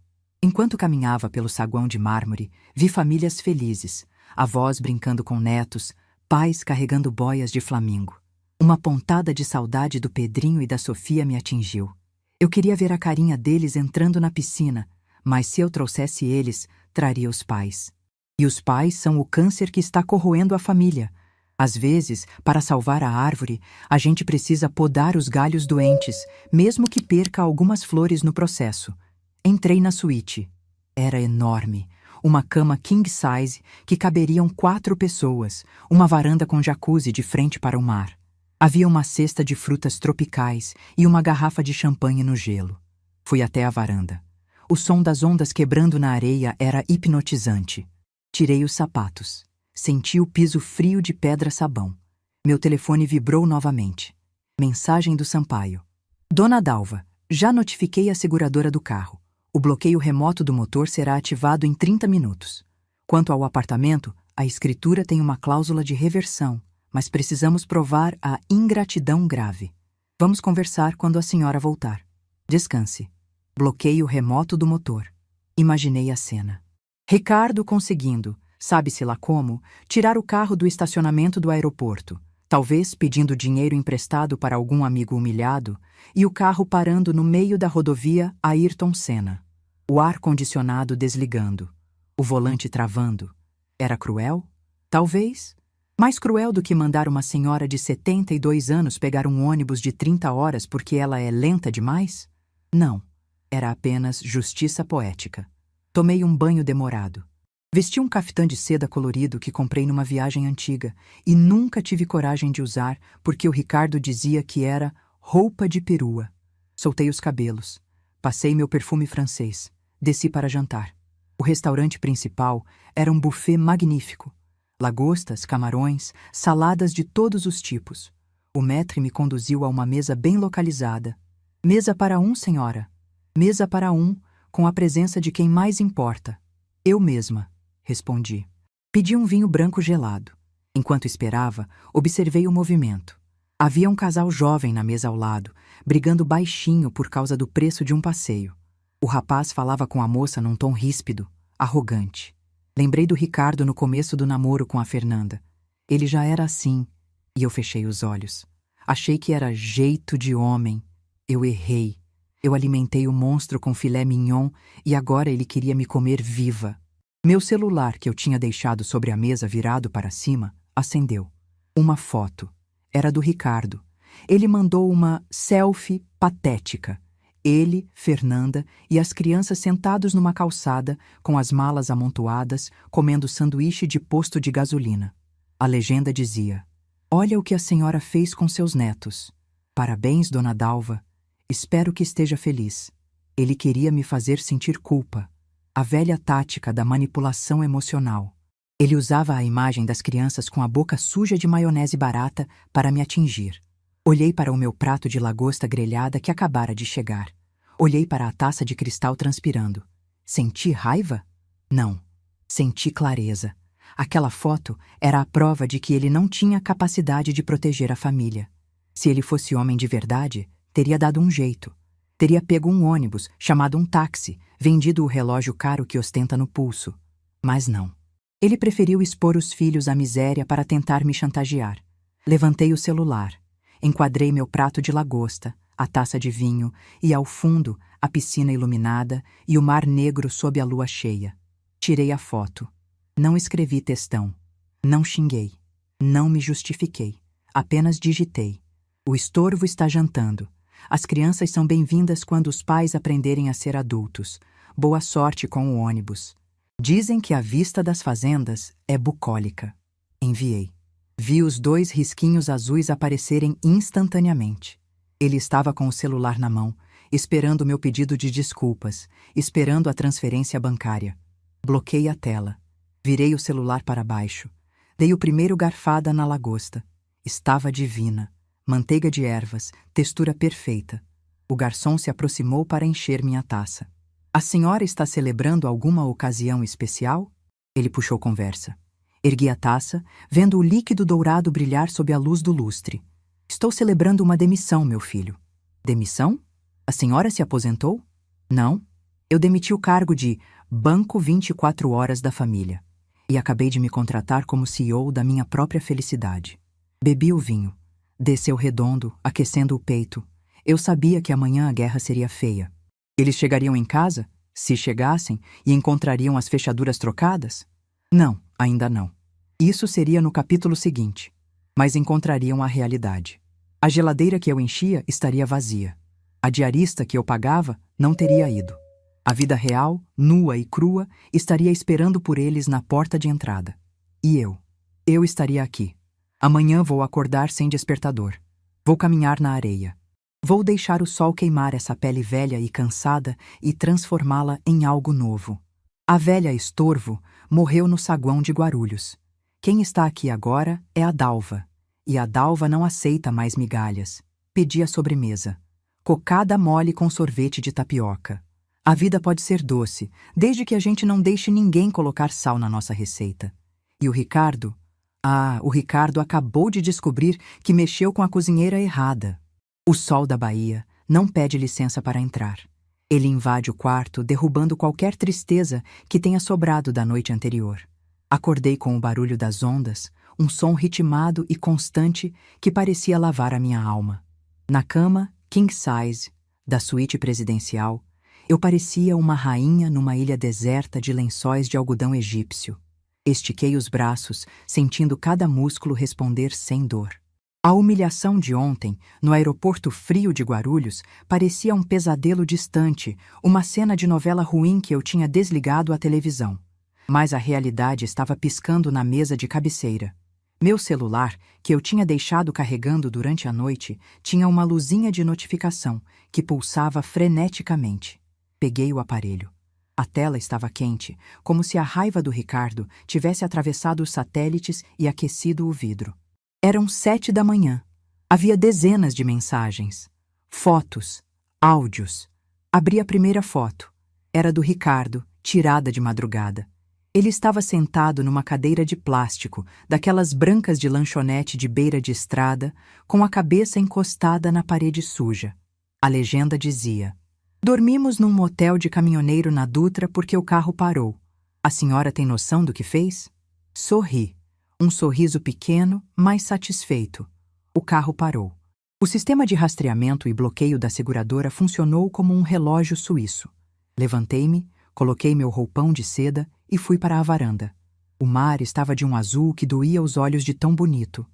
Enquanto caminhava pelo saguão de mármore, vi famílias felizes, avós brincando com netos, pais carregando boias de flamingo. Uma pontada de saudade do Pedrinho e da Sofia me atingiu. Eu queria ver a carinha deles entrando na piscina, Mas se eu trouxesse eles, traria os pais. E os pais são o câncer que está corroendo a família. Às vezes, para salvar a árvore, a gente precisa podar os galhos doentes, mesmo que perca algumas flores no processo. Entrei na suíte. Era enorme. Uma cama king size que caberiam 4 pessoas, uma varanda com jacuzzi de frente para o mar. Havia uma cesta de frutas tropicais e uma garrafa de champanhe no gelo. Fui até a varanda. O som das ondas quebrando na areia era hipnotizante. Tirei os sapatos. Senti o piso frio de pedra-sabão. Meu telefone vibrou novamente. Mensagem do Sampaio. Dona Dalva, já notifiquei a seguradora do carro. O bloqueio remoto do motor será ativado em 30 minutos. Quanto ao apartamento, a escritura tem uma cláusula de reversão, mas precisamos provar a ingratidão grave. Vamos conversar quando a senhora voltar. Descanse. Bloqueio remoto do motor. Imaginei a cena. Ricardo conseguindo, sabe-se lá como, tirar o carro do estacionamento do aeroporto, talvez pedindo dinheiro emprestado para algum amigo humilhado, e o carro parando no meio da rodovia Ayrton Senna. O ar-condicionado desligando, o volante travando. Era cruel? Talvez. Mais cruel do que mandar uma senhora de 72 anos pegar um ônibus de 30 horas porque ela é lenta demais? Não. Era apenas justiça poética. Tomei um banho demorado. Vesti um caftã de seda colorido que comprei numa viagem antiga e nunca tive coragem de usar porque o Ricardo dizia que era roupa de perua. Soltei os cabelos. Passei meu perfume francês. Desci para jantar. O restaurante principal era um buffet magnífico. Lagostas, camarões, saladas de todos os tipos. O maître me conduziu a uma mesa bem localizada. Mesa para um, senhora. Mesa para um, com a presença de quem mais importa. Eu mesma, respondi. Pedi um vinho branco gelado. Enquanto esperava, observei o movimento. Havia um casal jovem na mesa ao lado, brigando baixinho por causa do preço de um passeio. O rapaz falava com a moça num tom ríspido, arrogante. Lembrei do Ricardo no começo do namoro com a Fernanda. Ele já era assim, e eu fechei os olhos. Achei que era jeito de homem. Eu errei. Eu alimentei o monstro com filé mignon e agora ele queria me comer viva. Meu celular, que eu tinha deixado sobre a mesa virado para cima, acendeu. Uma foto. Era do Ricardo. Ele mandou uma selfie patética. Ele, Fernanda e as crianças sentados numa calçada, com as malas amontoadas, comendo sanduíche de posto de gasolina. A legenda dizia: "Olha o que a senhora fez com seus netos. Parabéns, dona Dalva. Espero que esteja feliz." Ele queria me fazer sentir culpa. A velha tática da manipulação emocional. Ele usava a imagem das crianças com a boca suja de maionese barata para me atingir. Olhei para o meu prato de lagosta grelhada que acabara de chegar. Olhei para a taça de cristal transpirando. Senti raiva? Não. Senti clareza. Aquela foto era a prova de que ele não tinha capacidade de proteger a família. Se ele fosse homem de verdade, teria dado um jeito. Teria pego um ônibus, chamado um táxi, vendido o relógio caro que ostenta no pulso. Mas não. Ele preferiu expor os filhos à miséria para tentar me chantagear. Levantei o celular. Enquadrei meu prato de lagosta, a taça de vinho e, ao fundo, a piscina iluminada e o mar negro sob a lua cheia. Tirei a foto. Não escrevi textão. Não xinguei. Não me justifiquei. Apenas digitei. O estorvo está jantando. As crianças são bem-vindas quando os pais aprenderem a ser adultos. Boa sorte com o ônibus. Dizem que a vista das fazendas é bucólica. Enviei. Vi os 2 risquinhos azuis aparecerem instantaneamente. Ele estava com o celular na mão, esperando o meu pedido de desculpas, esperando a transferência bancária. Bloqueei a tela. Virei o celular para baixo. Dei o primeiro garfada na lagosta. Estava divina. Manteiga de ervas, textura perfeita. O garçom se aproximou para encher minha taça. "A senhora está celebrando alguma ocasião especial?" Ele puxou conversa. Ergui a taça, vendo o líquido dourado brilhar sob a luz do lustre. "Estou celebrando uma demissão, meu filho." "Demissão? A senhora se aposentou?" "Não. Eu demiti o cargo de Banco 24 Horas da Família. E acabei de me contratar como CEO da minha própria felicidade." Bebi o vinho. Desceu redondo, aquecendo o peito. Eu sabia que amanhã a guerra seria feia. Eles chegariam em casa? Se chegassem e encontrariam as fechaduras trocadas? Não, ainda não. Isso seria no capítulo seguinte. Mas encontrariam a realidade. A geladeira que eu enchia estaria vazia. A diarista que eu pagava não teria ido. A vida real, nua e crua, estaria esperando por eles na porta de entrada. E eu estaria aqui. Amanhã vou acordar sem despertador. Vou caminhar na areia. Vou deixar o sol queimar essa pele velha e cansada e transformá-la em algo novo. A velha Estorvo morreu no saguão de Guarulhos. Quem está aqui agora é a Dalva. E a Dalva não aceita mais migalhas. Pedi a sobremesa. Cocada mole com sorvete de tapioca. A vida pode ser doce, desde que a gente não deixe ninguém colocar sal na nossa receita. E o Ricardo? O Ricardo acabou de descobrir que mexeu com a cozinheira errada. O sol da Bahia não pede licença para entrar. Ele invade o quarto, derrubando qualquer tristeza que tenha sobrado da noite anterior. Acordei com o barulho das ondas, um som ritmado e constante que parecia lavar a minha alma. Na cama, king size, da suíte presidencial, eu parecia uma rainha numa ilha deserta de lençóis de algodão egípcio. Estiquei os braços, sentindo cada músculo responder sem dor. A humilhação de ontem, no aeroporto frio de Guarulhos, parecia um pesadelo distante, uma cena de novela ruim que eu tinha desligado à televisão. Mas a realidade estava piscando na mesa de cabeceira. Meu celular, que eu tinha deixado carregando durante a noite, tinha uma luzinha de notificação que pulsava freneticamente. Peguei o aparelho. A tela estava quente, como se a raiva do Ricardo tivesse atravessado os satélites e aquecido o vidro. Eram 7 da manhã. Havia dezenas de mensagens. Fotos, áudios. Abri a primeira foto. Era do Ricardo, tirada de madrugada. Ele estava sentado numa cadeira de plástico, daquelas brancas de lanchonete de beira de estrada, com a cabeça encostada na parede suja. A legenda dizia: "Dormimos num motel de caminhoneiro na Dutra porque o carro parou. A senhora tem noção do que fez?" Sorri. Um sorriso pequeno, mas satisfeito. O carro parou. O sistema de rastreamento e bloqueio da seguradora funcionou como um relógio suíço. Levantei-me, coloquei meu roupão de seda e fui para a varanda. O mar estava de um azul que doía os olhos de tão bonito.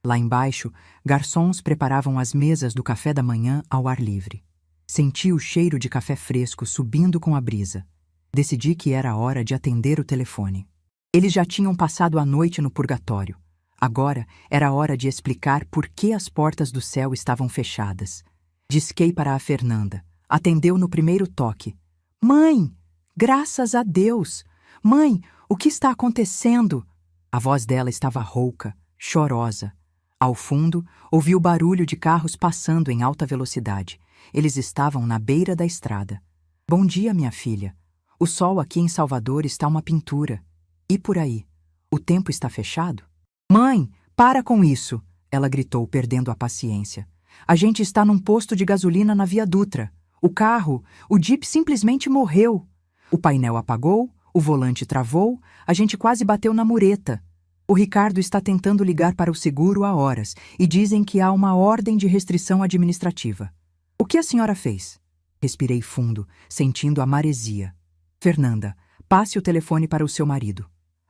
Lá embaixo, garçons preparavam as mesas do café da manhã ao ar livre. Senti o cheiro de café fresco subindo com a brisa. Decidi que era a hora de atender o telefone. Eles já tinham passado a noite no purgatório. Agora era a hora de explicar por que as portas do céu estavam fechadas. Disquei para a Fernanda. Atendeu no primeiro toque. "Mãe! Graças a Deus! Mãe, o que está acontecendo?" A voz dela estava rouca, chorosa. Ao fundo, ouvi o barulho de carros passando em alta velocidade. Eles estavam na beira da estrada. "Bom dia, minha filha. O sol aqui em Salvador está uma pintura. E por aí? O tempo está fechado?" "Mãe, para com isso!" ela gritou, perdendo a paciência. "A gente está num posto de gasolina na Via Dutra. O Jeep simplesmente morreu. O painel apagou, o volante travou, a gente quase bateu na mureta. O Ricardo está tentando ligar para o seguro há horas e dizem que há uma ordem de restrição administrativa. O que a senhora fez?" Respirei fundo, sentindo a maresia. "Fernanda, passe o telefone para o seu marido.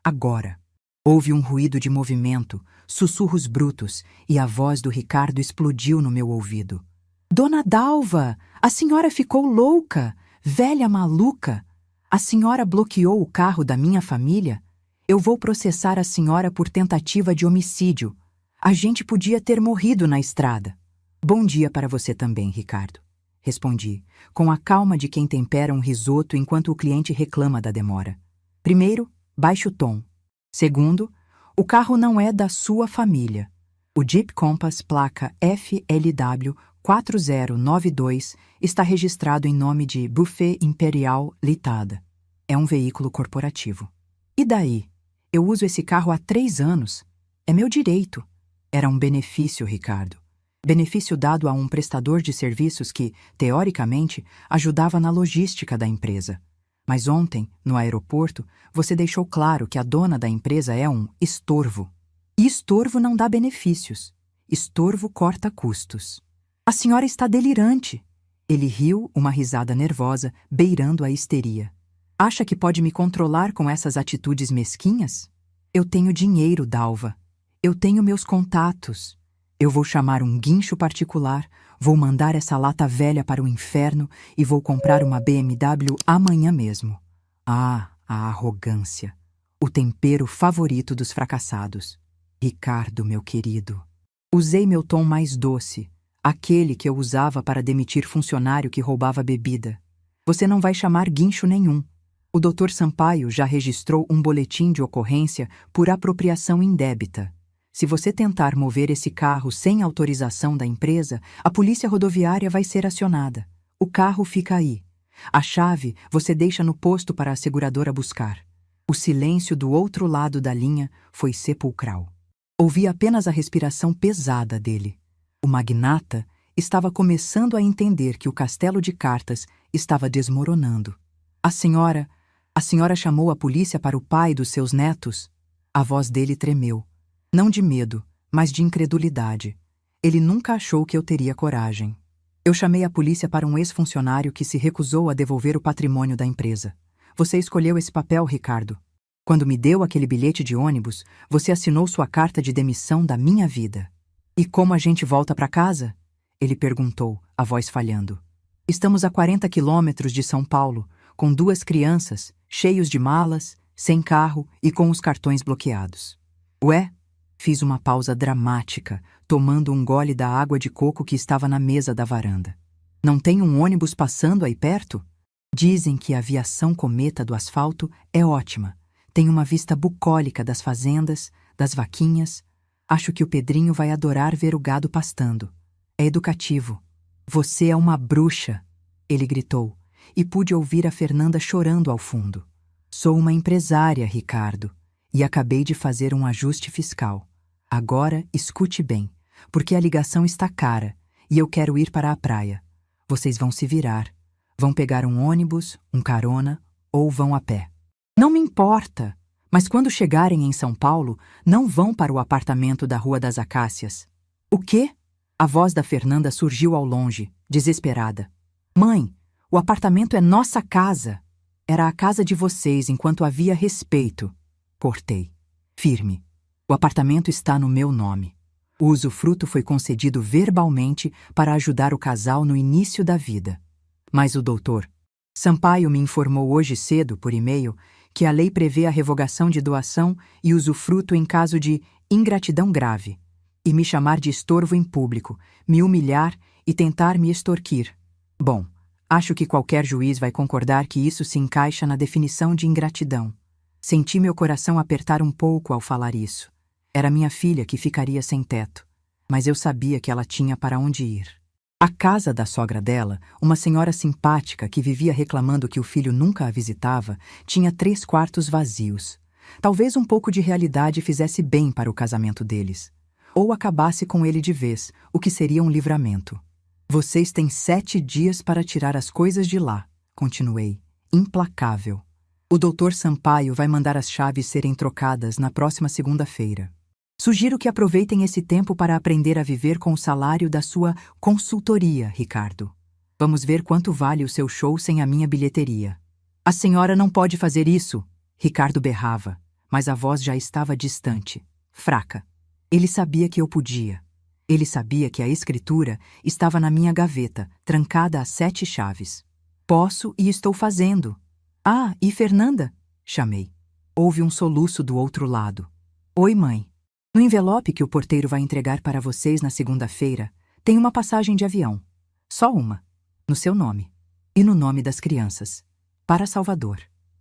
Agora." Houve um ruído de movimento, sussurros brutos, e a voz do Ricardo explodiu no meu ouvido. "Dona Dalva, a senhora ficou louca, velha maluca. A senhora bloqueou o carro da minha família? Eu vou processar a senhora por tentativa de homicídio. A gente podia ter morrido na estrada." "Bom dia para você também, Ricardo," respondi, com a calma de quem tempera um risoto enquanto o cliente reclama da demora. "Primeiro, baixe o tom. Segundo, o carro não é da sua família. O Jeep Compass placa FLW 4092 está registrado em nome de Buffet Imperial Litada. É um veículo corporativo. E daí? Eu uso esse carro há 3 anos. É meu direito." Era um benefício, Ricardo. Benefício dado a um prestador de serviços que, teoricamente, ajudava na logística da empresa. Mas ontem, no aeroporto, você deixou claro que a dona da empresa é um estorvo. E estorvo não dá benefícios. Estorvo corta custos. A senhora está delirante. Ele riu, uma risada nervosa, beirando a histeria. Acha que pode me controlar com essas atitudes mesquinhas? Eu tenho dinheiro, Dalva. Eu tenho meus contatos. Eu vou chamar um guincho particular, vou mandar essa lata velha para o inferno e vou comprar uma BMW amanhã mesmo. Ah, a arrogância. O tempero favorito dos fracassados. Ricardo, meu querido. Usei meu tom mais doce, aquele que eu usava para demitir funcionário que roubava bebida. Você não vai chamar guincho nenhum. O Dr. Sampaio já registrou um boletim de ocorrência por apropriação indébita. Se você tentar mover esse carro sem autorização da empresa, a polícia rodoviária vai ser acionada. O carro fica aí. A chave você deixa no posto para a seguradora buscar. O silêncio do outro lado da linha foi sepulcral. Ouvi apenas a respiração pesada dele. O magnata estava começando a entender que o castelo de cartas estava desmoronando. A senhora chamou a polícia para o pai dos seus netos? A voz dele tremeu. Não de medo, mas de incredulidade. Ele nunca achou que eu teria coragem. Eu chamei a polícia para um ex-funcionário que se recusou a devolver o patrimônio da empresa. Você escolheu esse papel, Ricardo. Quando me deu aquele bilhete de ônibus, você assinou sua carta de demissão da minha vida. E como a gente volta para casa? Ele perguntou, a voz falhando. Estamos a 40 quilômetros de São Paulo, com 2 crianças, cheios de malas, sem carro e com os cartões bloqueados. Ué? Fiz uma pausa dramática, tomando um gole da água de coco que estava na mesa da varanda. Não tem um ônibus passando aí perto? Dizem que a aviação cometa do asfalto é ótima. Tem uma vista bucólica das fazendas, das vaquinhas. Acho que o Pedrinho vai adorar ver o gado pastando. É educativo. Você é uma bruxa, ele gritou, e pude ouvir a Fernanda chorando ao fundo. Sou uma empresária, Ricardo, e acabei de fazer um ajuste fiscal. Agora escute bem, porque a ligação está cara e eu quero ir para a praia. Vocês vão se virar. Vão pegar um ônibus, um carona ou vão a pé. Não me importa, mas quando chegarem em São Paulo, não vão para o apartamento da Rua das Acácias. O quê? A voz da Fernanda surgiu ao longe, desesperada. Mãe, o apartamento é nossa casa. Era a casa de vocês enquanto havia respeito. Cortei. Firme. O apartamento está no meu nome. O usufruto foi concedido verbalmente para ajudar o casal no início da vida. Mas o doutor Sampaio me informou hoje cedo, por e-mail, que a lei prevê a revogação de doação e usufruto em caso de ingratidão grave, e me chamar de estorvo em público, me humilhar e tentar me extorquir. Bom, acho que qualquer juiz vai concordar que isso se encaixa na definição de ingratidão. Senti meu coração apertar um pouco ao falar isso. Era minha filha que ficaria sem teto, mas eu sabia que ela tinha para onde ir. A casa da sogra dela, uma senhora simpática que vivia reclamando que o filho nunca a visitava, tinha 3 quartos vazios. Talvez um pouco de realidade fizesse bem para o casamento deles. Ou acabasse com ele de vez, o que seria um livramento. Vocês têm 7 dias para tirar as coisas de lá, continuei, implacável. O Dr. Sampaio vai mandar as chaves serem trocadas na próxima segunda-feira. Sugiro que aproveitem esse tempo para aprender a viver com o salário da sua consultoria, Ricardo. Vamos ver quanto vale o seu show sem a minha bilheteria. A senhora não pode fazer isso, Ricardo berrava, mas a voz já estava distante, fraca. Ele sabia que eu podia. Ele sabia que a escritura estava na minha gaveta, trancada a 7 chaves. Posso e estou fazendo. Ah, e Fernanda? Chamei. Houve um soluço do outro lado. Oi, mãe. No envelope que o porteiro vai entregar para vocês na segunda-feira, tem uma passagem de avião. Só uma. No seu nome. E no nome das crianças. Para Salvador.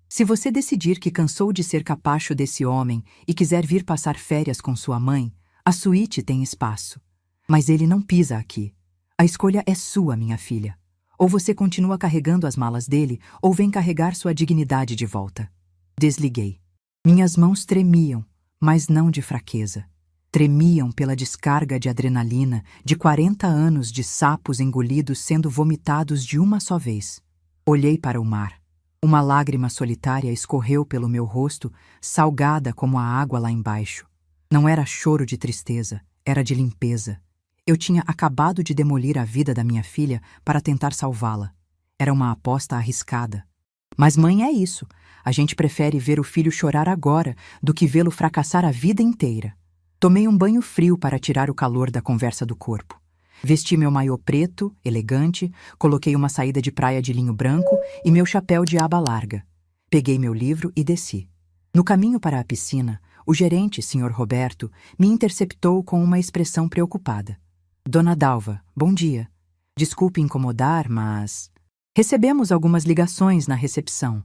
Se você decidir que cansou de ser capacho desse homem e quiser vir passar férias com sua mãe, a suíte tem espaço. Mas ele não pisa aqui. A escolha é sua, minha filha. Ou você continua carregando as malas dele, ou vem carregar sua dignidade de volta. Desliguei. Minhas mãos tremiam, mas não de fraqueza. Tremiam pela descarga de adrenalina de 40 anos de sapos engolidos sendo vomitados de uma só vez. Olhei para o mar. Uma lágrima solitária escorreu pelo meu rosto, salgada como a água lá embaixo. Não era choro de tristeza, era de limpeza. Eu tinha acabado de demolir a vida da minha filha para tentar salvá-la. Era uma aposta arriscada. Mas mãe é isso. A gente prefere ver o filho chorar agora do que vê-lo fracassar a vida inteira. Tomei um banho frio para tirar o calor da conversa do corpo. Vesti meu maiô preto, elegante, coloquei uma saída de praia de linho branco e meu chapéu de aba larga. Peguei meu livro e desci. No caminho para a piscina, o gerente, Sr. Roberto, me interceptou com uma expressão preocupada. Dona Dalva, bom dia. Desculpe incomodar, mas... Recebemos algumas ligações na recepção.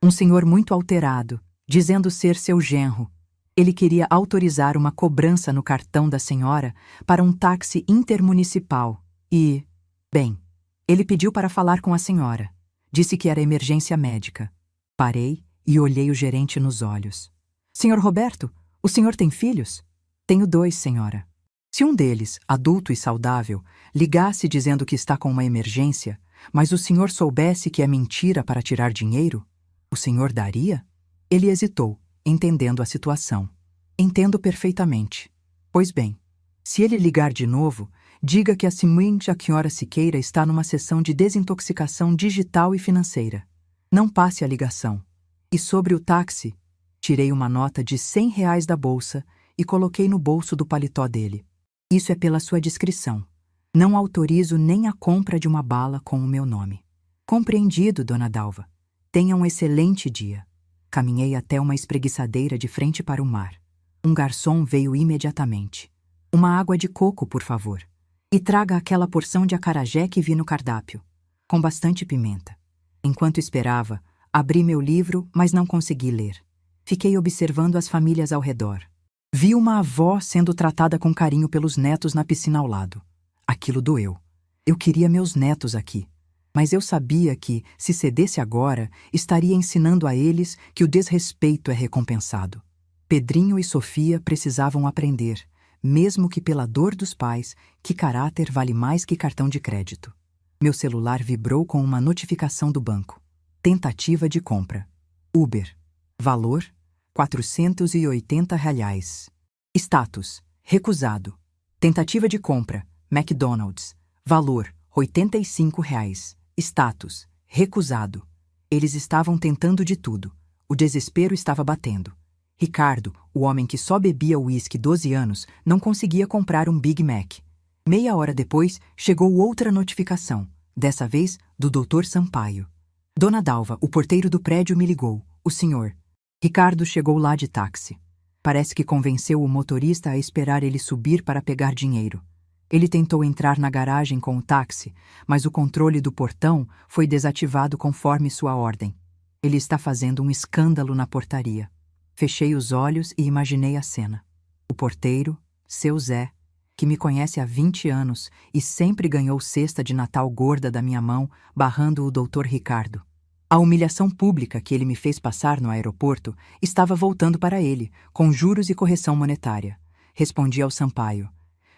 Um senhor muito alterado, dizendo ser seu genro. Ele queria autorizar uma cobrança no cartão da senhora para um táxi intermunicipal e... Bem, ele pediu para falar com a senhora. Disse que era emergência médica. Parei e olhei o gerente nos olhos. Senhor Roberto, o senhor tem filhos? Tenho 2, senhora. Se um deles, adulto e saudável, ligasse dizendo que está com uma emergência, mas o senhor soubesse que é mentira para tirar dinheiro, o senhor daria? Ele hesitou, entendendo a situação. Entendo perfeitamente. Pois bem, se ele ligar de novo, diga que a senhora Siqueira está numa sessão de desintoxicação digital e financeira. Não passe a ligação. E sobre o táxi, tirei uma nota de R$ 100 da bolsa e coloquei no bolso do paletó dele. Isso é pela sua discrição. Não autorizo nem a compra de uma bala com o meu nome. Compreendido, dona Dalva. Tenha um excelente dia. Caminhei até uma espreguiçadeira de frente para o mar. Um garçom veio imediatamente. Uma água de coco, por favor. E traga aquela porção de acarajé que vi no cardápio, com bastante pimenta. Enquanto esperava, abri meu livro, mas não consegui ler. Fiquei observando as famílias ao redor. Vi uma avó sendo tratada com carinho pelos netos na piscina ao lado. Aquilo doeu. Eu queria meus netos aqui. Mas eu sabia que, se cedesse agora, estaria ensinando a eles que o desrespeito é recompensado. Pedrinho e Sofia precisavam aprender, mesmo que pela dor dos pais, que caráter vale mais que cartão de crédito. Meu celular vibrou com uma notificação do banco. Tentativa de compra. Uber. Valor: R$ 480. Status: recusado. Tentativa de compra. McDonald's. Valor: R$ 85. Status: recusado. Eles estavam tentando de tudo. O desespero estava batendo. Ricardo, o homem que só bebia uísque 12 anos, não conseguia comprar um Big Mac. Meia hora depois, chegou outra notificação, dessa vez do Dr. Sampaio. Dona Dalva, o porteiro do prédio me ligou. O senhor. Ricardo chegou lá de táxi. Parece que convenceu o motorista a esperar ele subir para pegar dinheiro. Ele tentou entrar na garagem com o táxi, mas o controle do portão foi desativado conforme sua ordem. Ele está fazendo um escândalo na portaria. Fechei os olhos e imaginei a cena. O porteiro, seu Zé, que me conhece há 20 anos e sempre ganhou cesta de Natal gorda da minha mão, barrando o Dr. Ricardo. A humilhação pública que ele me fez passar no aeroporto estava voltando para ele, com juros e correção monetária. Respondi ao Sampaio.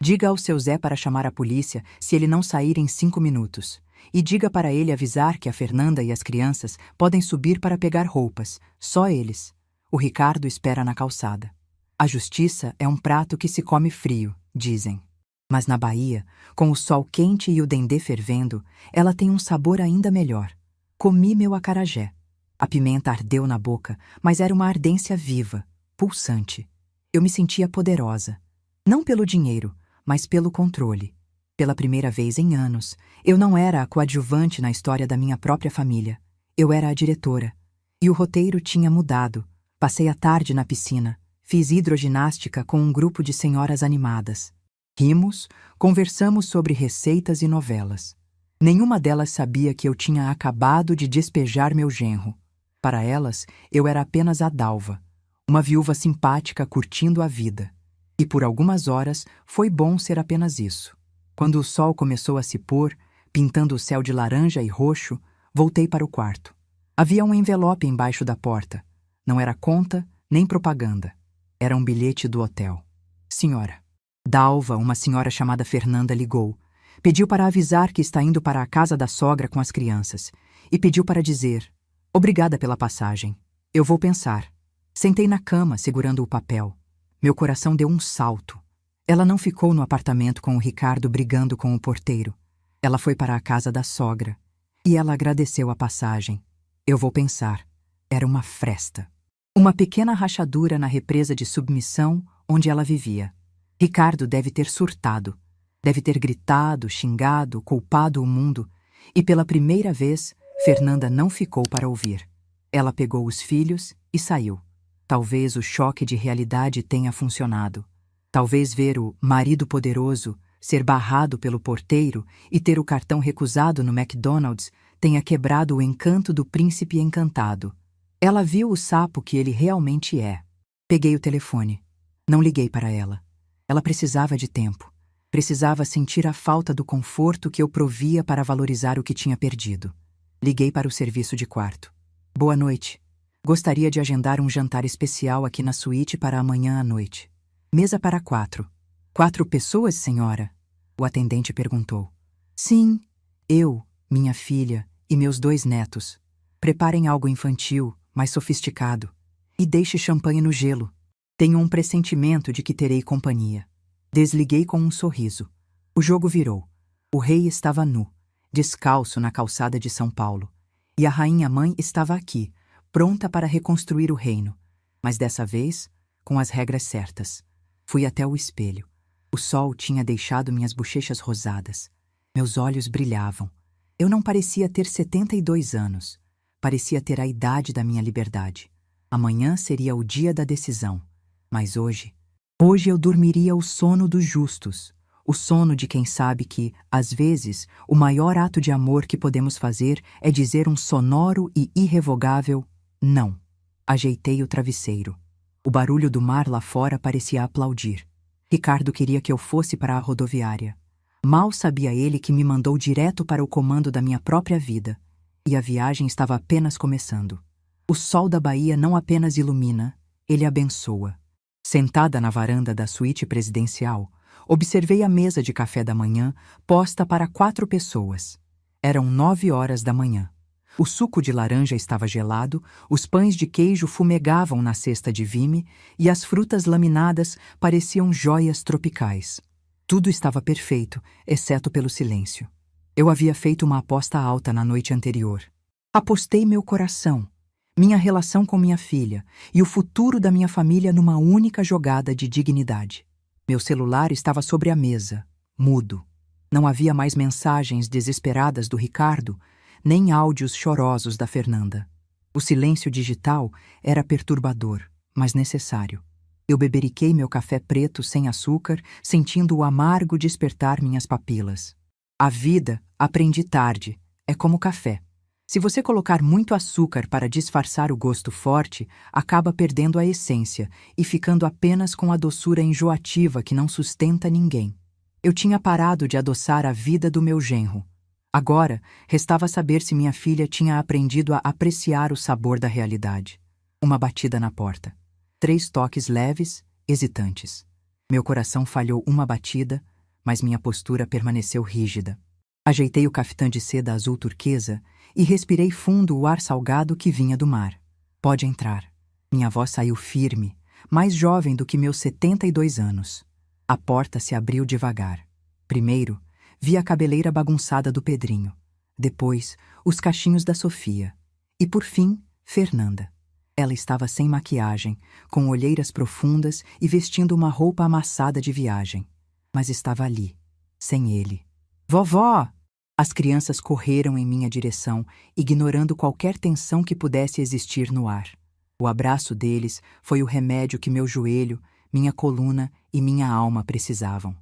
Diga ao seu Zé para chamar a polícia se ele não sair em 5 minutos. E diga para ele avisar que a Fernanda e as crianças podem subir para pegar roupas, só eles. O Ricardo espera na calçada. A justiça é um prato que se come frio, dizem. Mas na Bahia, com o sol quente e o dendê fervendo, ela tem um sabor ainda melhor. Comi meu acarajé. A pimenta ardeu na boca, mas era uma ardência viva, pulsante. Eu me sentia poderosa. Não pelo dinheiro, mas pelo controle. Pela primeira vez em anos, eu não era a coadjuvante na história da minha própria família. Eu era a diretora. E o roteiro tinha mudado. Passei a tarde na piscina. Fiz hidroginástica com um grupo de senhoras animadas. Rimos, conversamos sobre receitas e novelas. Nenhuma delas sabia que eu tinha acabado de despejar meu genro. Para elas, eu era apenas a Dalva, uma viúva simpática curtindo a vida. E por algumas horas foi bom ser apenas isso. Quando o sol começou a se pôr, pintando o céu de laranja e roxo, voltei para o quarto. Havia um envelope embaixo da porta. Não era conta, nem propaganda. Era um bilhete do hotel. Senhora. Dalva, uma senhora chamada Fernanda, ligou. Pediu para avisar que está indo para a casa da sogra com as crianças. E pediu para dizer: obrigada pela passagem. Eu vou pensar. Sentei na cama, segurando o papel. Meu coração deu um salto. Ela não ficou no apartamento com o Ricardo brigando com o porteiro. Ela foi para a casa da sogra. E ela agradeceu a passagem. Eu vou pensar. Era uma fresta. Uma pequena rachadura na represa de submissão onde ela vivia. Ricardo deve ter surtado. Deve ter gritado, xingado, culpado o mundo. E pela primeira vez, Fernanda não ficou para ouvir. Ela pegou os filhos e saiu. Talvez o choque de realidade tenha funcionado. Talvez ver o marido poderoso ser barrado pelo porteiro e ter o cartão recusado no McDonald's tenha quebrado o encanto do príncipe encantado. Ela viu o sapo que ele realmente é. Peguei o telefone. Não liguei para ela. Ela precisava de tempo. Precisava sentir a falta do conforto que eu provia para valorizar o que tinha perdido. Liguei para o serviço de quarto. Boa noite. Gostaria de agendar um jantar especial aqui na suíte para amanhã à noite. Mesa para 4. 4 pessoas, senhora? O atendente perguntou. Sim, eu, minha filha e meus 2 netos. Preparem algo infantil, mais sofisticado. E deixe champanhe no gelo. Tenho um pressentimento de que terei companhia. Desliguei com um sorriso. O jogo virou. O rei estava nu, descalço na calçada de São Paulo. E a rainha-mãe estava aqui, pronta para reconstruir o reino. Mas dessa vez, com as regras certas. Fui até o espelho. O sol tinha deixado minhas bochechas rosadas. Meus olhos brilhavam. Eu não parecia ter 72 anos. Parecia ter a idade da minha liberdade. Amanhã seria o dia da decisão. Mas hoje eu dormiria o sono dos justos. O sono de quem sabe que, às vezes, o maior ato de amor que podemos fazer é dizer um sonoro e irrevogável não. Ajeitei o travesseiro. O barulho do mar lá fora parecia aplaudir. Ricardo queria que eu fosse para a rodoviária. Mal sabia ele que me mandou direto para o comando da minha própria vida. E a viagem estava apenas começando. O sol da Bahia não apenas ilumina, ele abençoa. Sentada na varanda da suíte presidencial, observei a mesa de café da manhã posta para 4 pessoas. Eram 9 horas da manhã. O suco de laranja estava gelado, os pães de queijo fumegavam na cesta de vime e as frutas laminadas pareciam joias tropicais. Tudo estava perfeito, exceto pelo silêncio. Eu havia feito uma aposta alta na noite anterior. Apostei meu coração, minha relação com minha filha e o futuro da minha família numa única jogada de dignidade. Meu celular estava sobre a mesa, mudo. Não havia mais mensagens desesperadas do Ricardo, nem áudios chorosos da Fernanda. O silêncio digital era perturbador, mas necessário. Eu beberiquei meu café preto sem açúcar, sentindo o amargo despertar minhas papilas. A vida, aprendi tarde, é como café. Se você colocar muito açúcar para disfarçar o gosto forte, acaba perdendo a essência e ficando apenas com a doçura enjoativa que não sustenta ninguém. Eu tinha parado de adoçar a vida do meu genro. Agora, restava saber se minha filha tinha aprendido a apreciar o sabor da realidade. Uma batida na porta. 3 toques leves, hesitantes. Meu coração falhou uma batida, mas minha postura permaneceu rígida. Ajeitei o caftã de seda azul turquesa e respirei fundo o ar salgado que vinha do mar. Pode entrar. Minha voz saiu firme, mais jovem do que meus 72 anos. A porta se abriu devagar. Primeiro, vi a cabeleira bagunçada do Pedrinho. Depois, os cachinhos da Sofia. E, por fim, Fernanda. Ela estava sem maquiagem, com olheiras profundas e vestindo uma roupa amassada de viagem. Mas estava ali, sem ele. Vovó! As crianças correram em minha direção, ignorando qualquer tensão que pudesse existir no ar. O abraço deles foi o remédio que meu joelho, minha coluna e minha alma precisavam.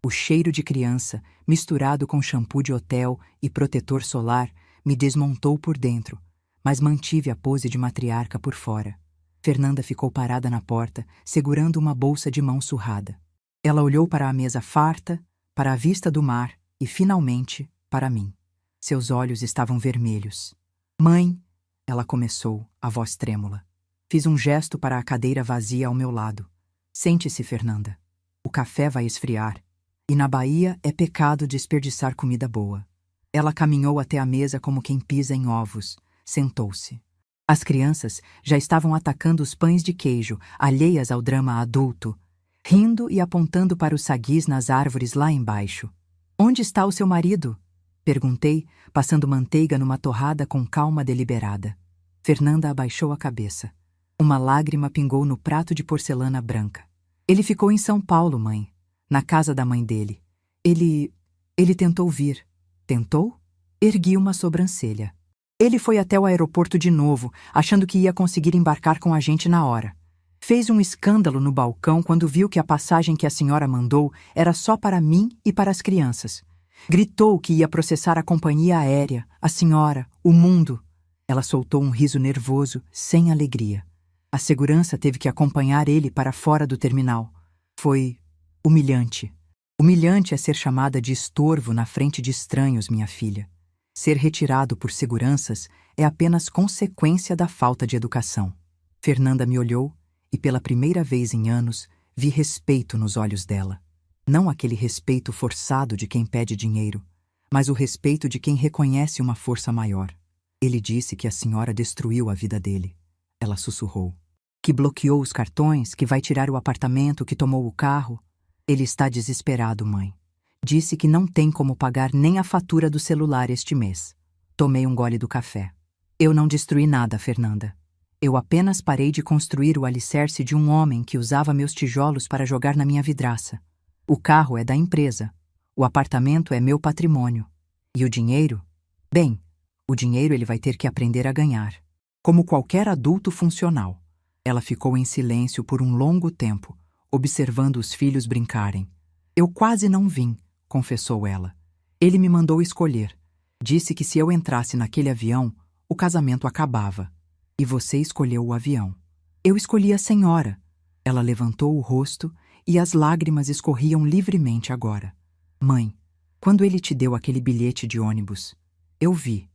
O cheiro de criança, misturado com shampoo de hotel e protetor solar, me desmontou por dentro, mas mantive a pose de matriarca por fora. Fernanda ficou parada na porta, segurando uma bolsa de mão surrada. Ela olhou para a mesa farta, para a vista do mar e, finalmente, para mim. Seus olhos estavam vermelhos. Mãe, ela começou, a voz trêmula. Fiz um gesto para a cadeira vazia ao meu lado. Sente-se, Fernanda. O café vai esfriar. E na Bahia é pecado desperdiçar comida boa. Ela caminhou até a mesa como quem pisa em ovos. Sentou-se. As crianças já estavam atacando os pães de queijo, alheias ao drama adulto. rindo e apontando para os saguis nas árvores lá embaixo. Onde está o seu marido? Perguntei, passando manteiga numa torrada com calma deliberada. Fernanda abaixou a cabeça. Uma lágrima pingou no prato de porcelana branca. Ele ficou em São Paulo, mãe. Na casa da mãe dele. Ele tentou vir. Tentou? Ergui uma sobrancelha. Ele foi até o aeroporto de novo, achando que ia conseguir embarcar com a gente na hora. Fez um escândalo no balcão quando viu que a passagem que a senhora mandou era só para mim e para as crianças. Gritou que ia processar a companhia aérea, a senhora, o mundo. Ela soltou um riso nervoso, sem alegria. A segurança teve que acompanhar ele para fora do terminal. Foi humilhante. Humilhante é ser chamada de estorvo na frente de estranhos, minha filha. Ser retirado por seguranças é apenas consequência da falta de educação. Fernanda me olhou e, pela primeira vez em anos, vi respeito nos olhos dela. Não aquele respeito forçado de quem pede dinheiro, mas o respeito de quem reconhece uma força maior. Ele disse que a senhora destruiu a vida dele. Ela sussurrou. Que bloqueou os cartões, que vai tirar o apartamento, que tomou o carro. Ele está desesperado, mãe. Disse que não tem como pagar nem a fatura do celular este mês. Tomei um gole do café. Eu não destruí nada, Fernanda. Eu apenas parei de construir o alicerce de um homem que usava meus tijolos para jogar na minha vidraça. O carro é da empresa. O apartamento é meu patrimônio. E o dinheiro? Bem, o dinheiro ele vai ter que aprender a ganhar. Como qualquer adulto funcional. Ela ficou em silêncio por um longo tempo, observando os filhos brincarem. Eu quase não vim, confessou ela. Ele me mandou escolher. Disse que se eu entrasse naquele avião, o casamento acabava. E você escolheu o avião. Eu escolhi a senhora. Ela levantou o rosto e as lágrimas escorriam livremente agora. Mãe, quando ele te deu aquele bilhete de ônibus, eu vi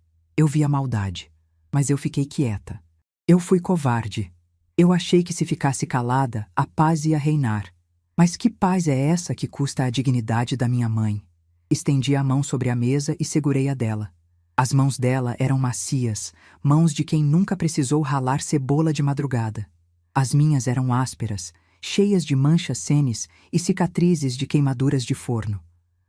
a maldade, mas eu fiquei quieta. Eu fui covarde. Eu achei que se ficasse calada, a paz ia reinar. Mas que paz é essa que custa a dignidade da minha mãe? Estendi a mão sobre a mesa e segurei a dela. As mãos dela eram macias, mãos de quem nunca precisou ralar cebola de madrugada. As minhas eram ásperas, cheias de manchas senes e cicatrizes de queimaduras de forno.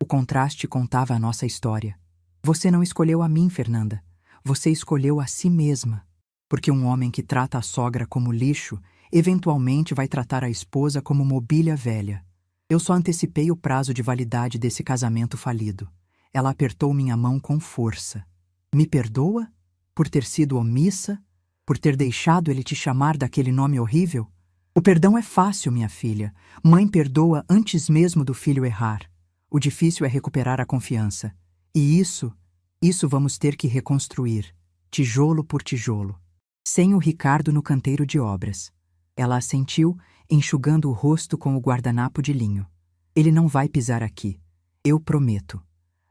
O contraste contava a nossa história. Você não escolheu a mim, Fernanda. Você escolheu a si mesma. Porque um homem que trata a sogra como lixo, eventualmente vai tratar a esposa como mobília velha. Eu só antecipei o prazo de validade desse casamento falido. Ela apertou minha mão com força. Me perdoa? Por ter sido omissa? Por ter deixado ele te chamar daquele nome horrível? O perdão é fácil, minha filha. Mãe perdoa antes mesmo do filho errar. O difícil é recuperar a confiança. E isso vamos ter que reconstruir, tijolo por tijolo. Sem o Ricardo no canteiro de obras. Ela assentiu, enxugando o rosto com o guardanapo de linho. Ele não vai pisar aqui. Eu prometo.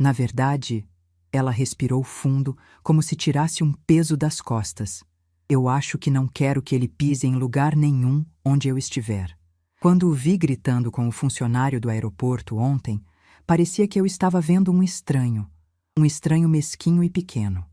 Na verdade, ela respirou fundo, como se tirasse um peso das costas. Eu acho que não quero que ele pise em lugar nenhum onde eu estiver. Quando o vi gritando com o funcionário do aeroporto ontem, parecia que eu estava vendo um estranho mesquinho e pequeno.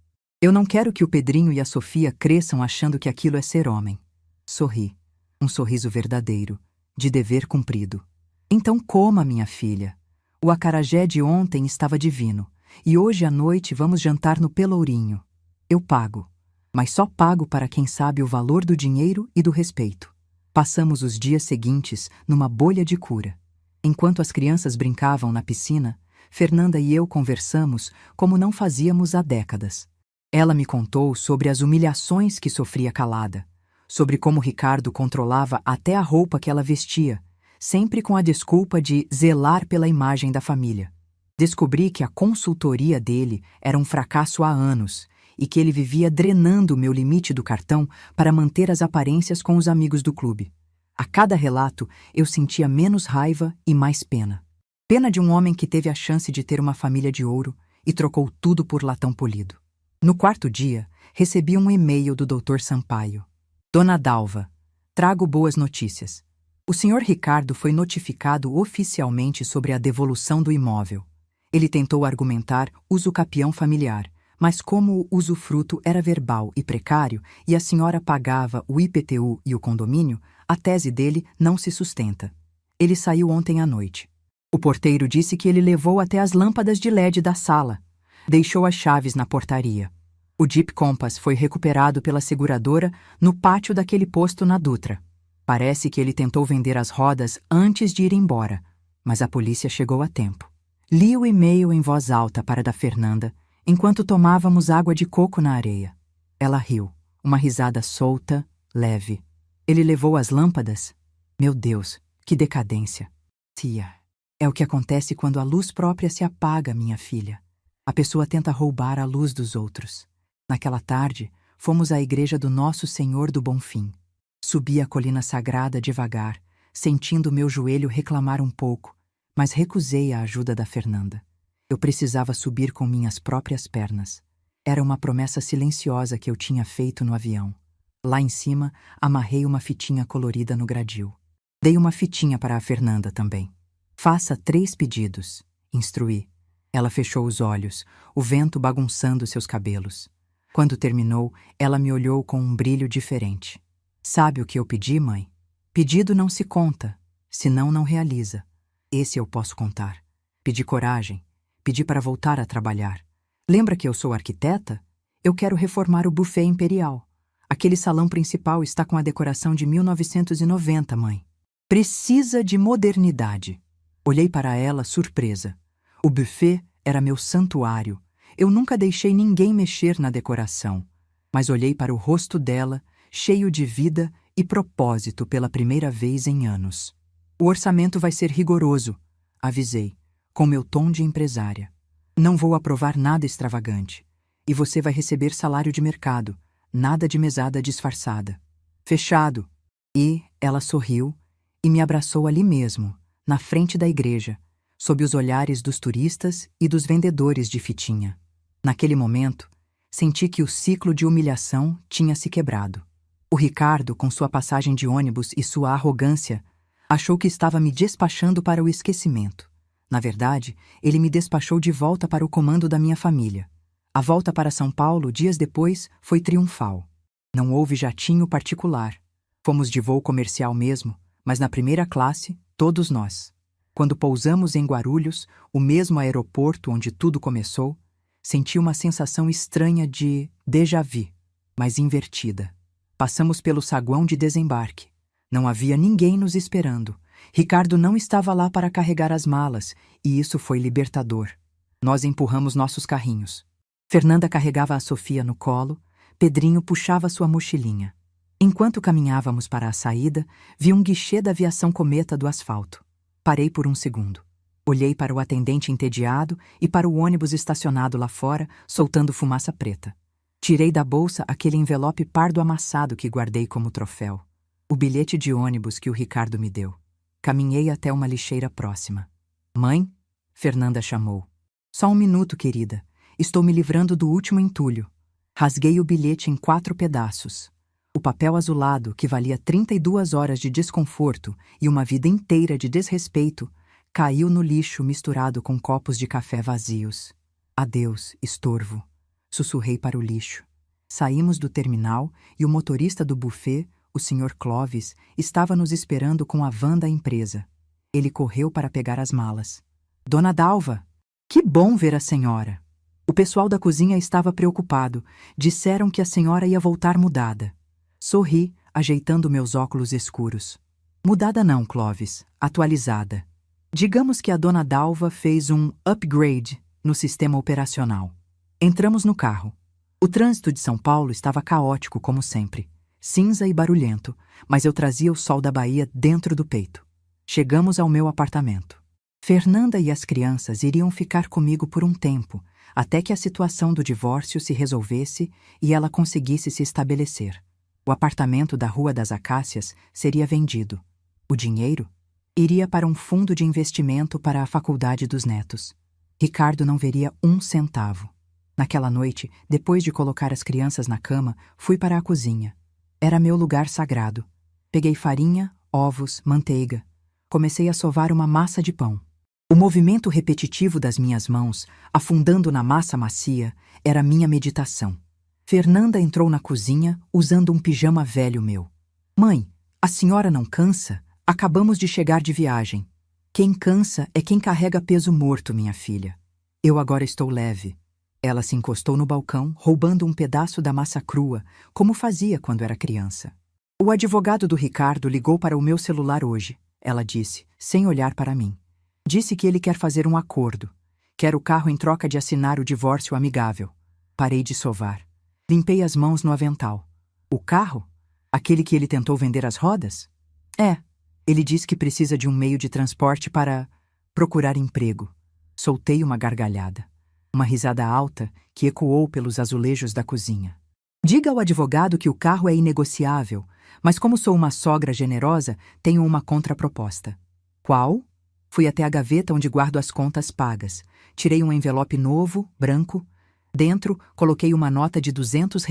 Eu não quero que o Pedrinho e a Sofia cresçam achando que aquilo é ser homem. Sorri. Um sorriso verdadeiro, de dever cumprido. Então coma, minha filha. O acarajé de ontem estava divino, e hoje à noite vamos jantar no Pelourinho. Eu pago, mas só pago para quem sabe o valor do dinheiro e do respeito. Passamos os dias seguintes numa bolha de cura. Enquanto as crianças brincavam na piscina, Fernanda e eu conversamos como não fazíamos há décadas. Ela me contou sobre as humilhações que sofria calada, sobre como Ricardo controlava até a roupa que ela vestia, sempre com a desculpa de zelar pela imagem da família. Descobri que a consultoria dele era um fracasso há anos e que ele vivia drenando o meu limite do cartão para manter as aparências com os amigos do clube. A cada relato, eu sentia menos raiva e mais pena. Pena de um homem que teve a chance de ter uma família de ouro e trocou tudo por latão polido. No quarto dia, recebi um e-mail do Dr. Sampaio. Dona Dalva, trago boas notícias. O Sr. Ricardo foi notificado oficialmente sobre a devolução do imóvel. Ele tentou argumentar uso capião familiar, mas como o usufruto era verbal e precário e a senhora pagava o IPTU e o condomínio, a tese dele não se sustenta. Ele saiu ontem à noite. O porteiro disse que ele levou até as lâmpadas de LED da sala. Deixou as chaves na portaria. O Jeep Compass foi recuperado pela seguradora no pátio daquele posto na Dutra. Parece que ele tentou vender as rodas antes de ir embora, mas a polícia chegou a tempo. Li o e-mail em voz alta para da Fernanda, enquanto tomávamos água de coco na areia. Ela riu, uma risada solta, leve. Ele levou as lâmpadas? Meu Deus, que decadência. Tia, é o que acontece quando a luz própria se apaga, minha filha. A pessoa tenta roubar a luz dos outros. Naquela tarde, fomos à igreja do Nosso Senhor do Bonfim. Subi a colina sagrada devagar, sentindo meu joelho reclamar um pouco, mas recusei a ajuda da Fernanda. Eu precisava subir com minhas próprias pernas. Era uma promessa silenciosa que eu tinha feito no avião. Lá em cima, amarrei uma fitinha colorida no gradil. Dei uma fitinha para a Fernanda também. Faça 3 pedidos, instruí. Ela fechou os olhos, o vento bagunçando seus cabelos. Quando terminou, ela me olhou com um brilho diferente. Sabe o que eu pedi, mãe? Pedido não se conta, senão não realiza. Esse eu posso contar. Pedi coragem. Pedi para voltar a trabalhar. Lembra que eu sou arquiteta? Eu quero reformar o buffet imperial. Aquele salão principal está com a decoração de 1990, mãe. Precisa de modernidade. Olhei para ela surpresa. O buffet era meu santuário. Eu nunca deixei ninguém mexer na decoração. Mas olhei para o rosto dela, cheio de vida e propósito pela primeira vez em anos. O orçamento vai ser rigoroso, avisei, com meu tom de empresária. Não vou aprovar nada extravagante. E você vai receber salário de mercado, nada de mesada disfarçada. Fechado. E ela sorriu e me abraçou ali mesmo, na frente da igreja, sob os olhares dos turistas e dos vendedores de fitinha. Naquele momento, senti que o ciclo de humilhação tinha se quebrado. O Ricardo, com sua passagem de ônibus e sua arrogância, achou que estava me despachando para o esquecimento. Na verdade, ele me despachou de volta para o comando da minha família. A volta para São Paulo, dias depois, foi triunfal. Não houve jatinho particular. Fomos de voo comercial mesmo, mas na primeira classe, todos nós. Quando pousamos em Guarulhos, o mesmo aeroporto onde tudo começou, senti uma sensação estranha de déjà vu, mas invertida. Passamos pelo saguão de desembarque. Não havia ninguém nos esperando. Ricardo não estava lá para carregar as malas, e isso foi libertador. Nós empurramos nossos carrinhos. Fernanda carregava a Sofia no colo, Pedrinho puxava sua mochilinha. Enquanto caminhávamos para a saída, vi um guichê da aviação Cometa do asfalto. Parei por um segundo. Olhei para o atendente entediado e para o ônibus estacionado lá fora, soltando fumaça preta. Tirei da bolsa aquele envelope pardo amassado que guardei como troféu. O bilhete de ônibus que o Ricardo me deu. Caminhei até uma lixeira próxima. Mãe? Fernanda chamou. Só um minuto, querida. Estou me livrando do último entulho. Rasguei o bilhete em 4 pedaços. O papel azulado, que valia 32 horas de desconforto e uma vida inteira de desrespeito, caiu no lixo misturado com copos de café vazios. Adeus, estorvo. Sussurrei para o lixo. Saímos do terminal e o motorista do buffet, o Sr. Clovis, estava nos esperando com a van da empresa. Ele correu para pegar as malas. Dona Dalva! Que bom ver a senhora! O pessoal da cozinha estava preocupado. Disseram que a senhora ia voltar mudada. Sorri, ajeitando meus óculos escuros. Mudada não, Clovis. Atualizada. Digamos que a Dona Dalva fez um upgrade no sistema operacional. Entramos no carro. O trânsito de São Paulo estava caótico, como sempre. Cinza e barulhento, mas eu trazia o sol da Bahia dentro do peito. Chegamos ao meu apartamento. Fernanda e as crianças iriam ficar comigo por um tempo, até que a situação do divórcio se resolvesse e ela conseguisse se estabelecer. O apartamento da Rua das Acácias seria vendido. O dinheiro iria para um fundo de investimento para a faculdade dos netos. Ricardo não veria 1 centavo. Naquela noite, depois de colocar as crianças na cama, fui para a cozinha. Era meu lugar sagrado. Peguei farinha, ovos, manteiga. Comecei a sovar uma massa de pão. O movimento repetitivo das minhas mãos, afundando na massa macia, era minha meditação. Fernanda entrou na cozinha usando um pijama velho meu. Mãe, a senhora não cansa? Acabamos de chegar de viagem. Quem cansa é quem carrega peso morto, minha filha. Eu agora estou leve. Ela se encostou no balcão, roubando um pedaço da massa crua, como fazia quando era criança. O advogado do Ricardo ligou para o meu celular hoje, ela disse, sem olhar para mim. Disse que ele quer fazer um acordo. Quer o carro em troca de assinar o divórcio amigável. Parei de sovar. Limpei as mãos no avental. O carro? Aquele que ele tentou vender as rodas? É. Ele diz que precisa de um meio de transporte para procurar emprego. Soltei uma gargalhada. Uma risada alta que ecoou pelos azulejos da cozinha. Diga ao advogado que o carro é inegociável, mas como sou uma sogra generosa, tenho uma contraproposta. Qual? Fui até a gaveta onde guardo as contas pagas. Tirei um envelope novo, branco. Dentro, coloquei uma nota de R$ 200.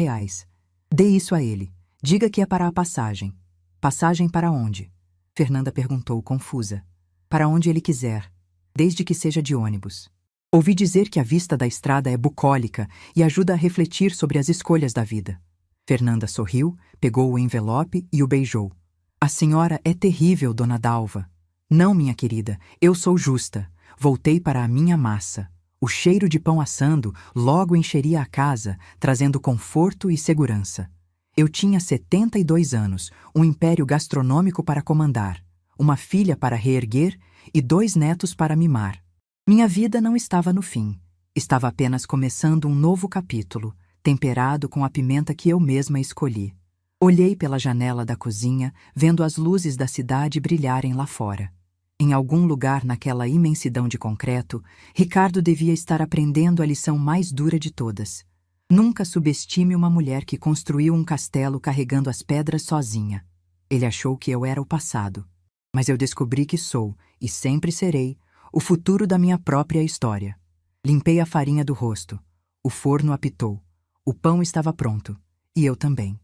Dê isso a ele. Diga que é para a passagem. Passagem para onde? Fernanda perguntou, confusa. Para onde ele quiser, desde que seja de ônibus. Ouvi dizer que a vista da estrada é bucólica e ajuda a refletir sobre as escolhas da vida. Fernanda sorriu, pegou o envelope e o beijou. A senhora é terrível, dona Dalva. Não, minha querida, eu sou justa. Voltei para a minha massa. O cheiro de pão assando logo encheria a casa, trazendo conforto e segurança. Eu tinha 72 anos, um império gastronômico para comandar, uma filha para reerguer e 2 netos para mimar. Minha vida não estava no fim. Estava apenas começando um novo capítulo, temperado com a pimenta que eu mesma escolhi. Olhei pela janela da cozinha, vendo as luzes da cidade brilharem lá fora. Em algum lugar naquela imensidão de concreto, Ricardo devia estar aprendendo a lição mais dura de todas. Nunca subestime uma mulher que construiu um castelo carregando as pedras sozinha. Ele achou que eu era o passado. Mas eu descobri que sou, e sempre serei, o futuro da minha própria história. Limpei a farinha do rosto. O forno apitou. O pão estava pronto. E eu também.